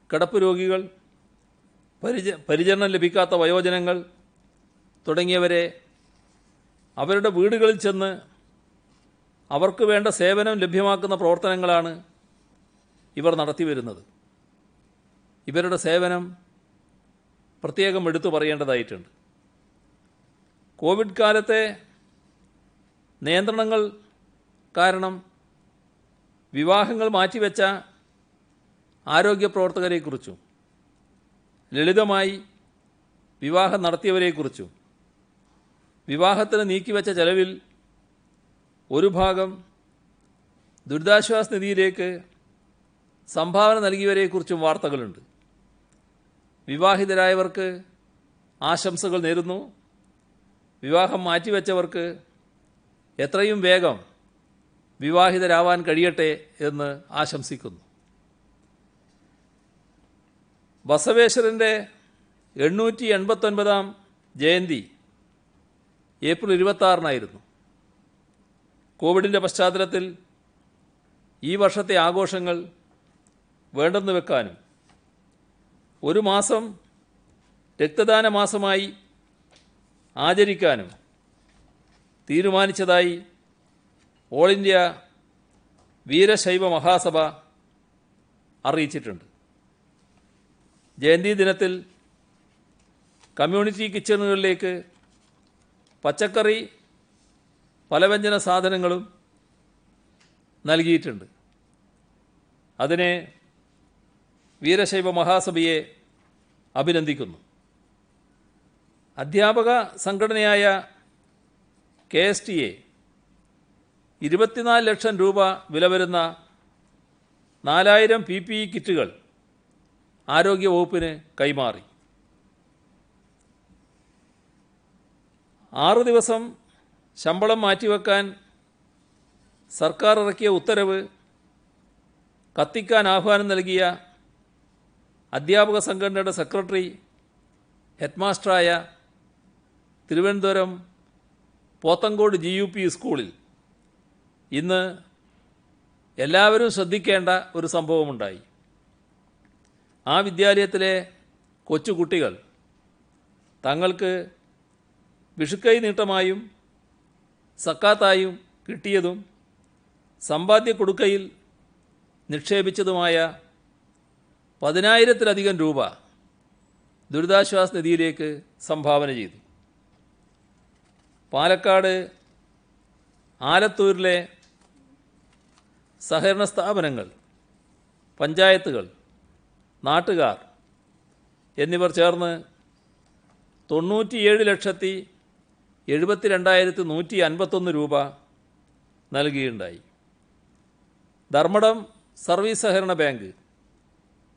കിടപ്പ് രോഗികൾ, പരിചരണം ലഭിക്കാത്ത വയോജനങ്ങൾ തുടങ്ങിയവരെ അവരുടെ വീടുകളിൽ ചെന്ന് അവർക്ക് വേണ്ട സേവനം ലഭ്യമാക്കുന്ന പ്രവർത്തനങ്ങളാണ് ഇവർ നടത്തിവരുന്നത്. ഇവരുടെ സേവനം പ്രത്യേകം എടുത്തു പറയേണ്ടതായിട്ടുണ്ട്. കോവിഡ് കാലത്തെ നിയന്ത്രണങ്ങൾ കാരണം വിവാഹങ്ങൾ മാറ്റിവെച്ച ആരോഗ്യ പ്രവർത്തകരെക്കുറിച്ചും ലളിതമായി വിവാഹം നടത്തിയവരെക്കുറിച്ചും വിവാഹത്തിന് നീക്കിവെച്ച ചെലവിൽ ഒരു ഭാഗം ദുരിതാശ്വാസ നിധിയിലേക്ക് സംഭാവന നൽകിയവരെക്കുറിച്ചും വാർത്തകളുണ്ട്. വിവാഹിതരായവർക്ക് ആശംസകൾ നേരുന്നു. വിവാഹം മാറ്റിവെച്ചവർക്ക് എത്രയും വേഗം വിവാഹിതരാവാൻ കഴിയട്ടെ എന്ന് ആശംസിക്കുന്നു. ബസവേശ്വരൻ്റെ 889 ജയന്തി ഏപ്രിൽ 26 കോവിഡിൻ്റെ പശ്ചാത്തലത്തിൽ ഈ വർഷത്തെ ആഘോഷങ്ങൾ വേണ്ടെന്ന് വെക്കാനും ഒരു മാസം രക്തദാന മാസമായി ആചരിക്കാനും തീരുമാനിച്ചതായി ഓൾ ഇന്ത്യ വീരശൈവ മഹാസഭ അറിയിച്ചിട്ടുണ്ട്. ജയന്തി ദിനത്തിൽ കമ്മ്യൂണിറ്റി കിച്ചണുകളിലേക്ക് പച്ചക്കറി, പലവ്യഞ്ജന സാധനങ്ങളും നൽകിയിട്ടുണ്ട്. അതിനെ വീരശൈവ മഹാസഭയെ അഭിനന്ദിക്കുന്നു. അധ്യാപക സംഘടനയായ KSTA 24 ലക്ഷം രൂപ വില വരുന്ന 4000 PPE കിറ്റുകൾ ആരോഗ്യവകുപ്പിന് കൈമാറി. 6 ദിവസം ശമ്പളം മാറ്റിവെക്കാൻ സർക്കാർ ഇറക്കിയ ഉത്തരവ് കത്തിക്കാൻ ആഹ്വാനം നൽകിയ അധ്യാപക സംഘടനയുടെ സെക്രട്ടറി ഹെഡ്മാസ്റ്ററായ തിരുവനന്തപുരം പോത്തങ്കോട് GUP സ്കൂളിൽ ഇന്ന് എല്ലാവരും ശ്രദ്ധിക്കേണ്ട ഒരു സംഭവമുണ്ടായി. ആ വിദ്യാലയത്തിലെ കൊച്ചുകുട്ടികൾ തങ്ങൾക്ക് വിഷുക്കൈ നീട്ടമായും സക്കാത്തായും കിട്ടിയതും സമ്പാദ്യ കൊടുക്കയിൽ നിക്ഷേപിച്ചതുമായ 10,000-ലധികം രൂപ ദുരിതാശ്വാസ നിധിയിലേക്ക് സംഭാവന ചെയ്തു. പാലക്കാട് ആലത്തൂരിലെ സഹകരണ സ്ഥാപനങ്ങൾ, പഞ്ചായത്തുകൾ, നാട്ടുകാർ എന്നിവർ ചേർന്ന് 97,72,151 രൂപ നൽകിയുണ്ടായി. ധർമ്മടം സർവീസ് സഹകരണ ബാങ്ക്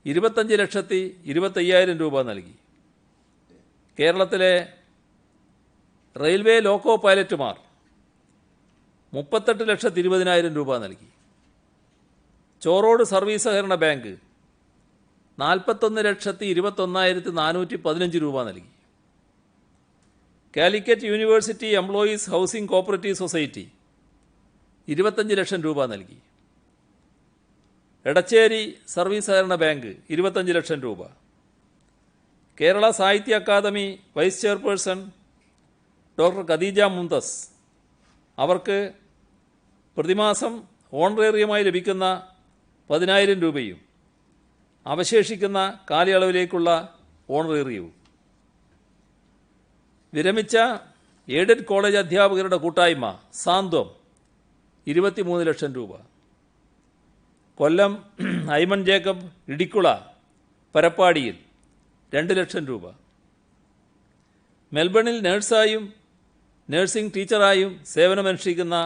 25,25,000 രൂപ നൽകി. കേരളത്തിലെ റെയിൽവേ ലോക്കോ പൈലറ്റുമാർ 38,20,000 രൂപ നൽകി. ചോറോഡ് സർവീസ് സഹകരണ ബാങ്ക് 41,21,415 രൂപ നൽകി. Calicut university employees housing cooperative society 25 lakh രൂപ നൽകി. എടച്ചേരി സർവീസ് സഹകരണ ബാങ്ക് 25 ലക്ഷം രൂപ. Kerala Sahitya Akademi vice chairperson doctor Khadeeja Mumtaz അവർക്ക് പ്രതിമാസം ഓണറേറിയമായി ലഭിക്കുന്ന 10,000 രൂപയും അവശേഷിക്കുന്ന കാലയളവിലേക്കുള്ള ഓണറേറിയവും. വിരമിച്ച എയ്ഡഡ് കോളേജ് അധ്യാപകരുടെ കൂട്ടായ്മ സാന്ത്വം 23 ലക്ഷം രൂപ. കൊല്ലം ഐമൺ ജേക്കബ് ഇടിക്കുള പരപ്പാടിയിൽ 2 ലക്ഷം രൂപ. മെൽബണിൽ നഴ്സായും നഴ്സിംഗ് ടീച്ചറായും സേവനമനുഷ്ഠിക്കുന്ന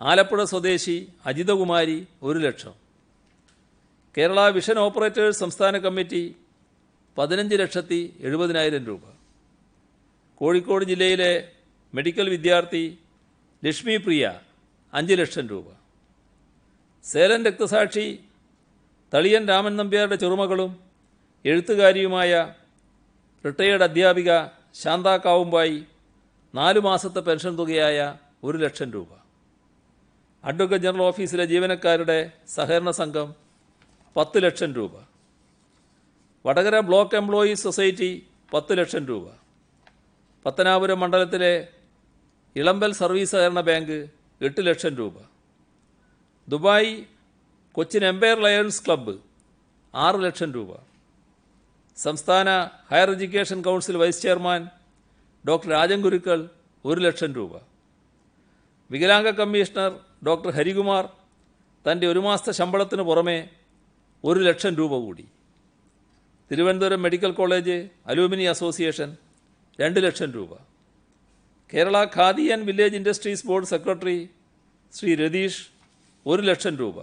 ആലപ്പുഴ സ്വദേശി അജിതകുമാരി 1 ലക്ഷം. കേരള വിഷൻ ഓപ്പറേറ്റേഴ്സ് സംസ്ഥാന കമ്മിറ്റി 15,70,000 രൂപ. കോഴിക്കോട് ജില്ലയിലെ മെഡിക്കൽ വിദ്യാർത്ഥി ലക്ഷ്മി പ്രിയ 5 ലക്ഷം രൂപ. സേലം രക്തസാക്ഷി തളിയൻ രാമൻ നമ്പ്യാരുടെ ചെറുമകളും എഴുത്തുകാരിയുമായ റിട്ടയേർഡ് അധ്യാപിക ശാന്ത കാവുമ്പായി 4 മാസത്തെ പെൻഷൻ തുകയായ 1 ലക്ഷം രൂപ. അഡ്വക്കേറ്റ് ജനറൽ ഓഫീസിലെ ജീവനക്കാരുടെ സഹകരണ സംഘം 10 ലക്ഷം രൂപ. Vadakara block employees society 10 lakh രൂപ. പത്തനാപുരം മണ്ഡലത്തിലെ ഇളമ്പൽ സർവീസ് സഹകരണ ബാങ്ക് 8 ലക്ഷം രൂപ. Dubai Cochin empire lions club 6 lakh രൂപ. സംസ്ഥാന higher education council vice chairman doctor Rajan Gurukkal 1 lakh രൂപ. വികലാംഗ കമ്മീഷണർ ഡോക്ടർ ഹരികുമാർ തൻ്റെ 1 മാസത്തെ ശമ്പളത്തിന് പുറമെ 1 ലക്ഷം രൂപ കൂടി. തിരുവനന്തപുരം മെഡിക്കൽ കോളേജ് അലൂമിനി അസോസിയേഷൻ 2 ലക്ഷം രൂപ. Kerala khadi and village industries board secretary Shri Ratheesh 1 lakh രൂപ.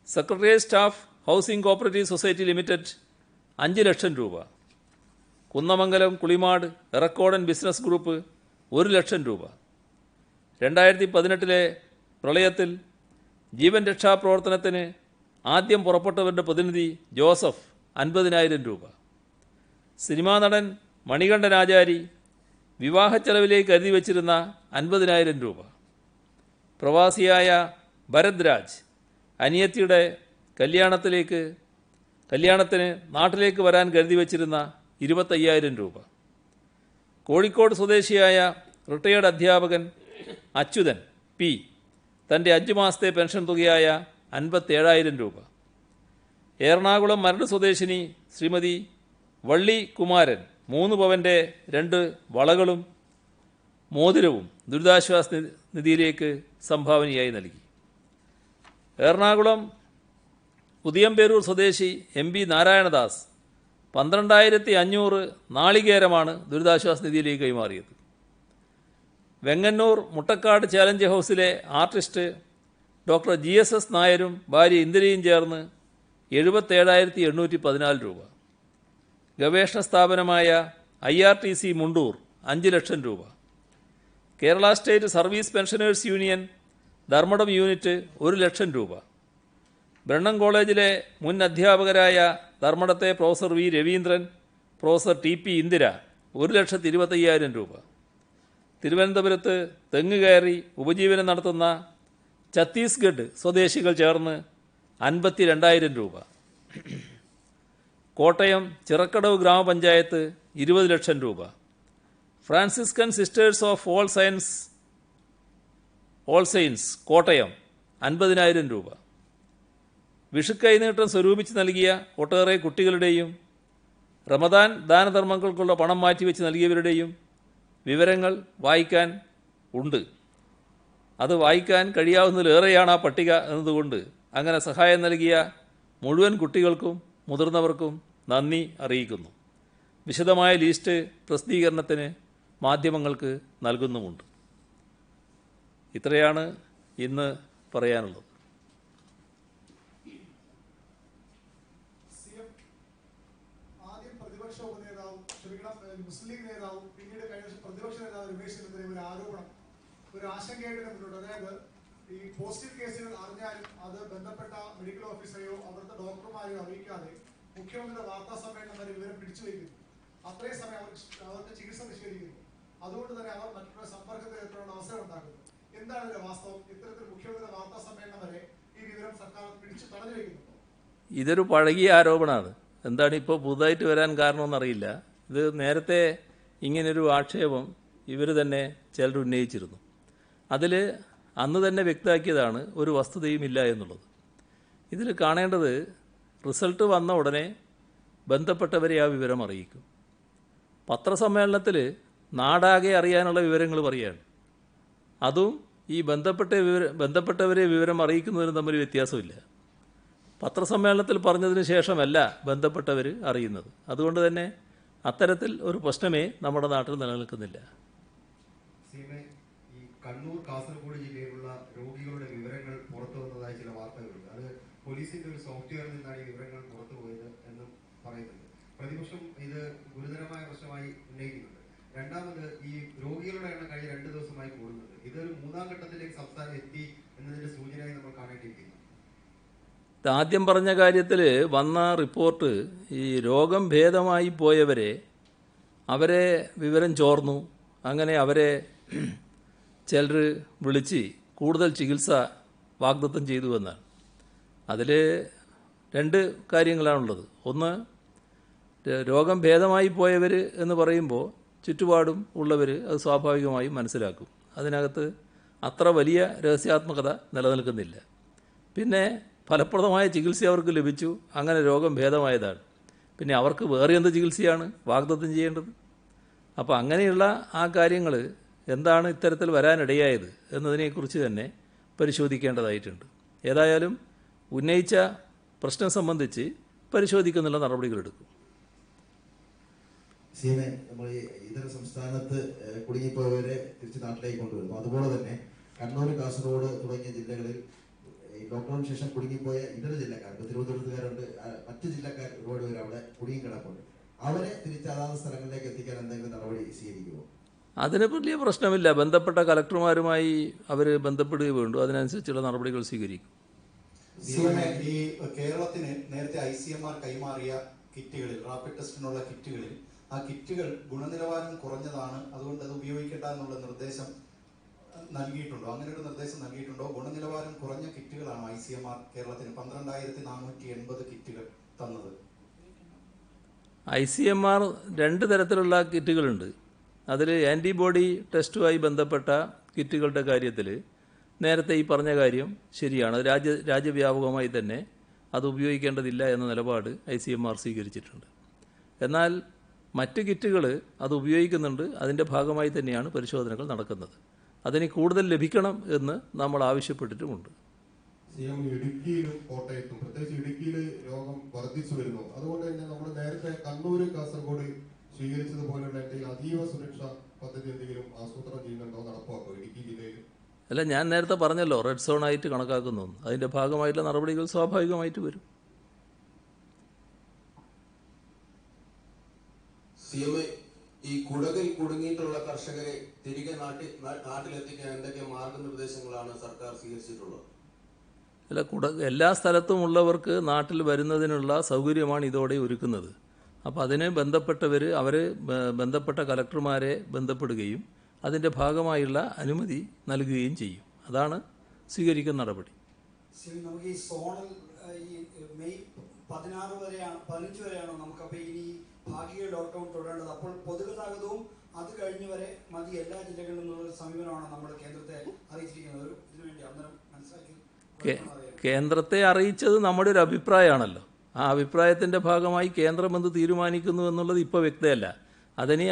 Secretariat staff housing cooperative society limited 5 lakh രൂപ. കുന്നമംഗലം കുളിമാട് എറക്കോടൻ ബിസിനസ് ഗ്രൂപ്പ് 1 ലക്ഷം രൂപ. 2018 പ്രളയത്തിൽ ജീവൻ രക്ഷാപ്രവർത്തനത്തിന് ആദ്യം പുറപ്പെട്ടവരുടെ പ്രതിനിധി ജോസഫ് 50,000 രൂപ. സിനിമാ നടൻ മണികണ്ഠൻ ആചാരി വിവാഹ ചെലവിലേക്ക് കരുതി വച്ചിരുന്ന 50,000 രൂപ. പ്രവാസിയായ ഭരത് രാജ് അനിയത്തിയുടെ കല്യാണത്തിന് നാട്ടിലേക്ക് വരാൻ കരുതി വച്ചിരുന്ന 25,000 രൂപ. കോഴിക്കോട് സ്വദേശിയായ റിട്ടയേർഡ് അധ്യാപകൻ അച്യുതൻ പി തൻ്റെ 5 മാസത്തെ പെൻഷൻ തുകയായ 57,000 രൂപ. എറണാകുളം മരട് സ്വദേശിനി ശ്രീമതി വള്ളി കുമാരൻ 3 പവൻ്റെ 2 വളകളും മോതിരവും ദുരിതാശ്വാസ നിധിയിലേക്ക് സംഭാവനയായി നൽകി. എറണാകുളം ഉദിയംപേരൂർ സ്വദേശി MB നാരായണദാസ് 12,500 നാളികേരമാണ് ദുരിതാശ്വാസ നിധിയിലേക്ക് കൈമാറിയത്. വെങ്ങന്നൂർ മുട്ടക്കാട് ചാലഞ്ച് ഹൗസിലെ ആർട്ടിസ്റ്റ് ഡോക്ടർ GSS നായരും ഭാര്യ ഇന്ദിരയും ചേർന്ന് 77,814 രൂപ. ഗവേഷണ സ്ഥാപനമായ IRTC മുണ്ടൂർ 5 ലക്ഷം രൂപ. Kerala state service pensioners union Dharmadam unit 1 lakh രൂപ. ബ്രണ്ണൻ കോളേജിലെ മുൻ അധ്യാപകരായ ധർമ്മടത്തെ professor V Raveendran, professor TP Indira 1,25,000 രൂപ. തിരുവനന്തപുരത്ത് തെങ്ങ് കയറി ഉപജീവനം നടത്തുന്ന ഛത്തീസ്ഗഡ് സ്വദേശികൾ ചേർന്ന് 52,000 രൂപ. കോട്ടയം ചിറക്കടവ് ഗ്രാമപഞ്ചായത്ത് 20 ലക്ഷം രൂപ. Franciscan sisters of all saints Kottayam 50,000 രൂപ. വിഷുക്കൈനീട്ടം സ്വരൂപിച്ച് നൽകിയ ഒട്ടേറെ കുട്ടികളുടെയും റമദാൻ ദാനധർമ്മങ്ങൾക്കുള്ള പണം മാറ്റിവെച്ച് നൽകിയവരുടെയും വിവരങ്ങൾ വായിക്കാൻ ഉണ്ട്. അത് വായിക്കാൻ കഴിയാവുന്നതിലേറെയാണ് ആ പട്ടിക എന്നതുകൊണ്ട് അങ്ങനെ സഹായം നൽകിയ മുഴുവൻ കുട്ടികൾക്കും മുതിർന്നവർക്കും നന്ദി അറിയിക്കുന്നു. വിശദമായ ലിസ്റ്റ് പ്രസിദ്ധീകരണത്തിന് മാധ്യമങ്ങൾക്ക് നൽകുന്നുമുണ്ട്. ഇത്രയാണ് ഇന്ന് പറയാനുള്ളത്. മുസ്ലിം ലീഗ് നേതാവും പിന്നീട് കഴിഞ്ഞ പ്രതിപക്ഷ നേതാവ് രമേശ് ചെന്നിത്തല ഒരു ആരോപണം, ഒരു ആശങ്കയായിട്ട് മുന്നോട്ട്, അതായത് ഈ പോസിറ്റീവ് കേസുകൾ അറിഞ്ഞാലും അത് ബന്ധപ്പെട്ട മെഡിക്കൽ ഓഫീസറെയോ അവിടുത്തെ ഡോക്ടർമാരെയോ അറിയിക്കാതെ മുഖ്യമന്ത്രിയുടെ വാർത്താ സമ്മേളനം വരെ വിവരം പിടിച്ചു വയ്ക്കുന്നു. അത്രയും സമയം അവർക്ക് ചികിത്സ നിഷേധിക്കുന്നു. അതുകൊണ്ട് തന്നെ അവർ മറ്റുള്ള സമ്പർക്കത്തിൽ എത്താനുള്ള അവസരം ഉണ്ടാക്കുന്നു. എന്താണ് ഇതിന്റെ വാസ്തവം? ഇത്തരത്തിൽ മുഖ്യമന്ത്രിയുടെ വാർത്താ സമ്മേളനം വരെ ഈ വിവരം സർക്കാർ പിടിച്ചു തടഞ്ഞു വയ്ക്കുന്നു. ഇതൊരു പഴകിയ ആരോപണമാണ്. എന്താണ് ഇപ്പോൾ പുതുതായിട്ട് വരാൻ കാരണമെന്നറിയില്ല. ഇത് നേരത്തെ ഇങ്ങനൊരു ആക്ഷേപം ഇവർ തന്നെ ചിലർ ഉന്നയിച്ചിരുന്നു. അതിൽ അന്ന് തന്നെ വ്യക്തമാക്കിയതാണ് ഒരു വസ്തുതയുമില്ല എന്നുള്ളത്. ഇതിൽ കാണേണ്ടത് റിസൾട്ട് വന്ന ഉടനെ ബന്ധപ്പെട്ടവരെ ആ വിവരം അറിയിക്കും. പത്രസമ്മേളനത്തിൽ നാടാകെ അറിയാനുള്ള വിവരങ്ങൾ പറയുകയാണ്. അതും ഈ ബന്ധപ്പെട്ടവരെ വിവരം അറിയിക്കുന്നതിനും തമ്മിൽ വ്യത്യാസമില്ല. പത്രസമ്മേളനത്തിൽ പറഞ്ഞതിന് ശേഷമല്ല ബന്ധപ്പെട്ടവർ അറിയുന്നത്. അതുകൊണ്ട് തന്നെ അത്തരത്തിൽ ഒരു പ്രശ്നമേ നമ്മുടെ നാട്ടിൽ നിലനിൽക്കുന്നില്ല. ഈ കണ്ണൂർ കാസർഗോഡ് ജില്ലയിലുള്ള രോഗികളുടെ വിവരങ്ങൾ പുറത്തു വന്നതായി ചില വാർത്തകളുണ്ട്. അത് പോലീസിന്റെ ഒരു സോഫ്റ്റ്വെയറിൽ നിന്നാണ് ഈ വിവരങ്ങൾ പുറത്തു പോയത് എന്നും പറയുന്നുണ്ട്. പ്രതിപക്ഷം ഇത് ഗുരുതരമായ പ്രശ്നമായി ഉന്നയിക്കുന്നുണ്ട്. രണ്ടാമത്, ഈ രോഗികളുടെ എണ്ണം കഴിഞ്ഞ 2 ദിവസമായി കൂടുന്നുണ്ട്. ഇതൊരു 3ാം ഘട്ടത്തിലേക്ക് സംസ്ഥാനം എത്തി എന്നതിന്റെ സൂചനയായി നമ്മൾ കാണേണ്ടിയിരിക്കുന്നു. ആദ്യം പറഞ്ഞ കാര്യത്തിൽ വന്ന റിപ്പോർട്ട് ഈ രോഗം ഭേദമായി പോയവരെ അവരെ വിവരം ചോർന്നു, അങ്ങനെ അവരെ ചിലർ വിളിച്ച് കൂടുതൽ ചികിത്സ വാഗ്ദത്തം ചെയ്തു എന്നാണ്. അതിൽ 2 കാര്യങ്ങളാണുള്ളത്. ഒന്ന്, രോഗം ഭേദമായി പോയവർ എന്ന് പറയുമ്പോൾ ചുറ്റുപാടും ഉള്ളവർ അത് സ്വാഭാവികമായും മനസ്സിലാക്കും. അതിനകത്ത് അത്ര വലിയ രഹസ്യാത്മകത നിലനിൽക്കുന്നില്ല. പിന്നെ ഫലപ്രദമായ ചികിത്സ അവർക്ക് ലഭിച്ചു, അങ്ങനെ രോഗം ഭേദമായതാണ്. പിന്നെ അവർക്ക് വേറെ എന്ത് ചികിത്സയാണ് വാഗ്ദത്തം ചെയ്യേണ്ടത്? അപ്പോൾ അങ്ങനെയുള്ള ആ കാര്യങ്ങൾ എന്താണ് ഇത്തരത്തിൽ വരാനിടയായത് എന്നതിനെക്കുറിച്ച് തന്നെ പരിശോധിക്കേണ്ടതായിട്ടുണ്ട്. ഏതായാലും ഉന്നയിച്ച പ്രശ്നം സംബന്ധിച്ച് പരിശോധിക്കുന്നുള്ള നടപടികളെടുക്കും. നമ്മൾ ഇതര സംസ്ഥാനത്ത് കുടുങ്ങിപ്പോയവരെ തിരിച്ച് നാട്ടിലേക്ക് കൊണ്ടുവരുന്നു. അതുപോലെ തന്നെ കണ്ണൂർ, കാസർഗോഡ് തുടങ്ങിയ ജില്ലകളിൽ ലോക്ക്ഡൌണിന് ശേഷം കുടുങ്ങിപ്പോയ ഇതര ജില്ലക്കാർ, തിരുവനന്തപുരത്തുകാരുണ്ട്, മറ്റ് ജില്ലക്കാർ ഒരുപാട് പേര് അവിടെ കുടുങ്ങിക്കിടപ്പുണ്ട്. അവരെ തിരിച്ച് അതാത് സ്ഥലങ്ങളിലേക്ക് എത്തിക്കാൻ എന്തെങ്കിലും നടപടി സ്വീകരിക്കുമോ? അതിന് വലിയ പ്രശ്നമില്ല. ബന്ധപ്പെട്ട കലക്ടർമാരുമായി അവർ ബന്ധപ്പെടുകയും വേണ്ടു. അതിനനുസരിച്ചുള്ള നടപടികൾ സ്വീകരിക്കും. ഈ കേരളത്തിന് നേരത്തെ ICMR കൈമാറിയ കിറ്റുകളിൽ, റാപ്പിഡ് ടെസ്റ്റിനുള്ള കിറ്റുകളിൽ, ആ കിറ്റുകൾ ഗുണനിലവാരം കുറഞ്ഞതാണ്, അതുകൊണ്ട് അത് ഉപയോഗിക്കേണ്ട എന്നുള്ള നിർദ്ദേശം നൽകിയിട്ടുണ്ടോ? അങ്ങനെ ഒരു നിർദ്ദേശം നൽകിയിട്ടുണ്ടോ? ഗുണനിലവാരം കുറഞ്ഞ കിറ്റുകളാണ് ICMR കേരളത്തിന് 12,480 കിറ്റുകൾ തന്നത്. ICMR 2 തരത്തിലുള്ള കിറ്റുകളുണ്ട്. അതിൽ ആൻറ്റിബോഡി ടെസ്റ്റുമായി ബന്ധപ്പെട്ട കിറ്റുകളുടെ കാര്യത്തിൽ നേരത്തെ ഈ പറഞ്ഞ കാര്യം ശരിയാണ്. രാജ്യവ്യാപകമായി തന്നെ അത് ഉപയോഗിക്കേണ്ടതില്ല എന്ന നിലപാട് ICMR സ്വീകരിച്ചിട്ടുണ്ട്. എന്നാൽ മറ്റ് കിറ്റുകൾ അത് ഉപയോഗിക്കുന്നുണ്ട്. അതിൻ്റെ ഭാഗമായി തന്നെയാണ് പരിശോധനകൾ നടക്കുന്നത്. അതിന് കൂടുതൽ ലഭിക്കണം എന്ന് നമ്മൾ ആവശ്യപ്പെട്ടിട്ടുമുണ്ട്. ഇടുക്കിയിലും കോട്ടയത്തും, പ്രത്യേകിച്ച് ഇടുക്കിയിൽ രോഗം വർദ്ധിച്ചു വരുന്നു. അതുകൊണ്ട് തന്നെ നമ്മൾ നേരത്തെ കണ്ണൂർ, കാസർഗോഡ് സ്വീകരിച്ചതുപോലെയുള്ള എന്തെങ്കിലും അതീവ സുരക്ഷാ പദ്ധതി എന്തെങ്കിലും ആസൂത്രണം ചെയ്യുന്നുണ്ടോ, നടപ്പാക്കോ ഇടുക്കി ജില്ലയിൽ? അല്ല, ഞാൻ നേരത്തെ പറഞ്ഞല്ലോ റെഡ് സോൺ ആയിട്ട് കണക്കാക്കുന്നു. അതിൻ്റെ ഭാഗമായിട്ടുള്ള നടപടികൾ സ്വാഭാവികമായിട്ട് വരും. ഈ കുടകിൽ കുടുങ്ങിയിട്ടുള്ള കർഷകരെ തിരികെ നാട്ടിലെത്തിക്കാൻ എന്തൊക്കെ മാർഗനിർദ്ദേശങ്ങളാണ് സർക്കാർ സ്വീകരിച്ചിട്ടുള്ളത്? അല്ല, എല്ലാ സ്ഥലത്തും ഉള്ളവർക്ക് നാട്ടിൽ വരുന്നതിനുള്ള സൗകര്യമാണ് ഇതോടെ ഒരുക്കുന്നത്. അപ്പോൾ അതിന് ബന്ധപ്പെട്ടവർ ബന്ധപ്പെട്ട കലക്ടർമാരെ ബന്ധപ്പെടുകയും അതിൻ്റെ ഭാഗമായുള്ള അനുമതി നൽകുകയും ചെയ്യും. അതാണ് സ്വീകരിക്കുന്ന നടപടി. ശരി, നമുക്ക് ഈ സോണൽ ഈ മെയ് 16 വരെയാണ് 15 വരെയാണോ നമുക്കപ്പോൾ ഇനി ഭാഗിക ലോക്ക്ഡൗൺ തുടരേണ്ടത്? അപ്പോൾ പൊതുഗതാഗതവും അത് കഴിഞ്ഞ് വരെ മതി എല്ലാ ജില്ലകളിൽ നിന്നുള്ള സമീപനമാണ് നമ്മൾ കേന്ദ്രത്തെ അറിയിച്ചിരിക്കുന്നത്. ഒരു ഇതിനുവേണ്ടി അന്നേരം മനസ്സിലാക്കി കേന്ദ്രത്തെ അറിയിച്ചത് നമ്മുടെ ഒരു അഭിപ്രായമാണല്ലോ. ആ അഭിപ്രായത്തിൻ്റെ ഭാഗമായി കേന്ദ്രം എന്ത് തീരുമാനിക്കുന്നു എന്നുള്ളത് ഇപ്പോൾ വ്യക്തമല്ല. അതിനി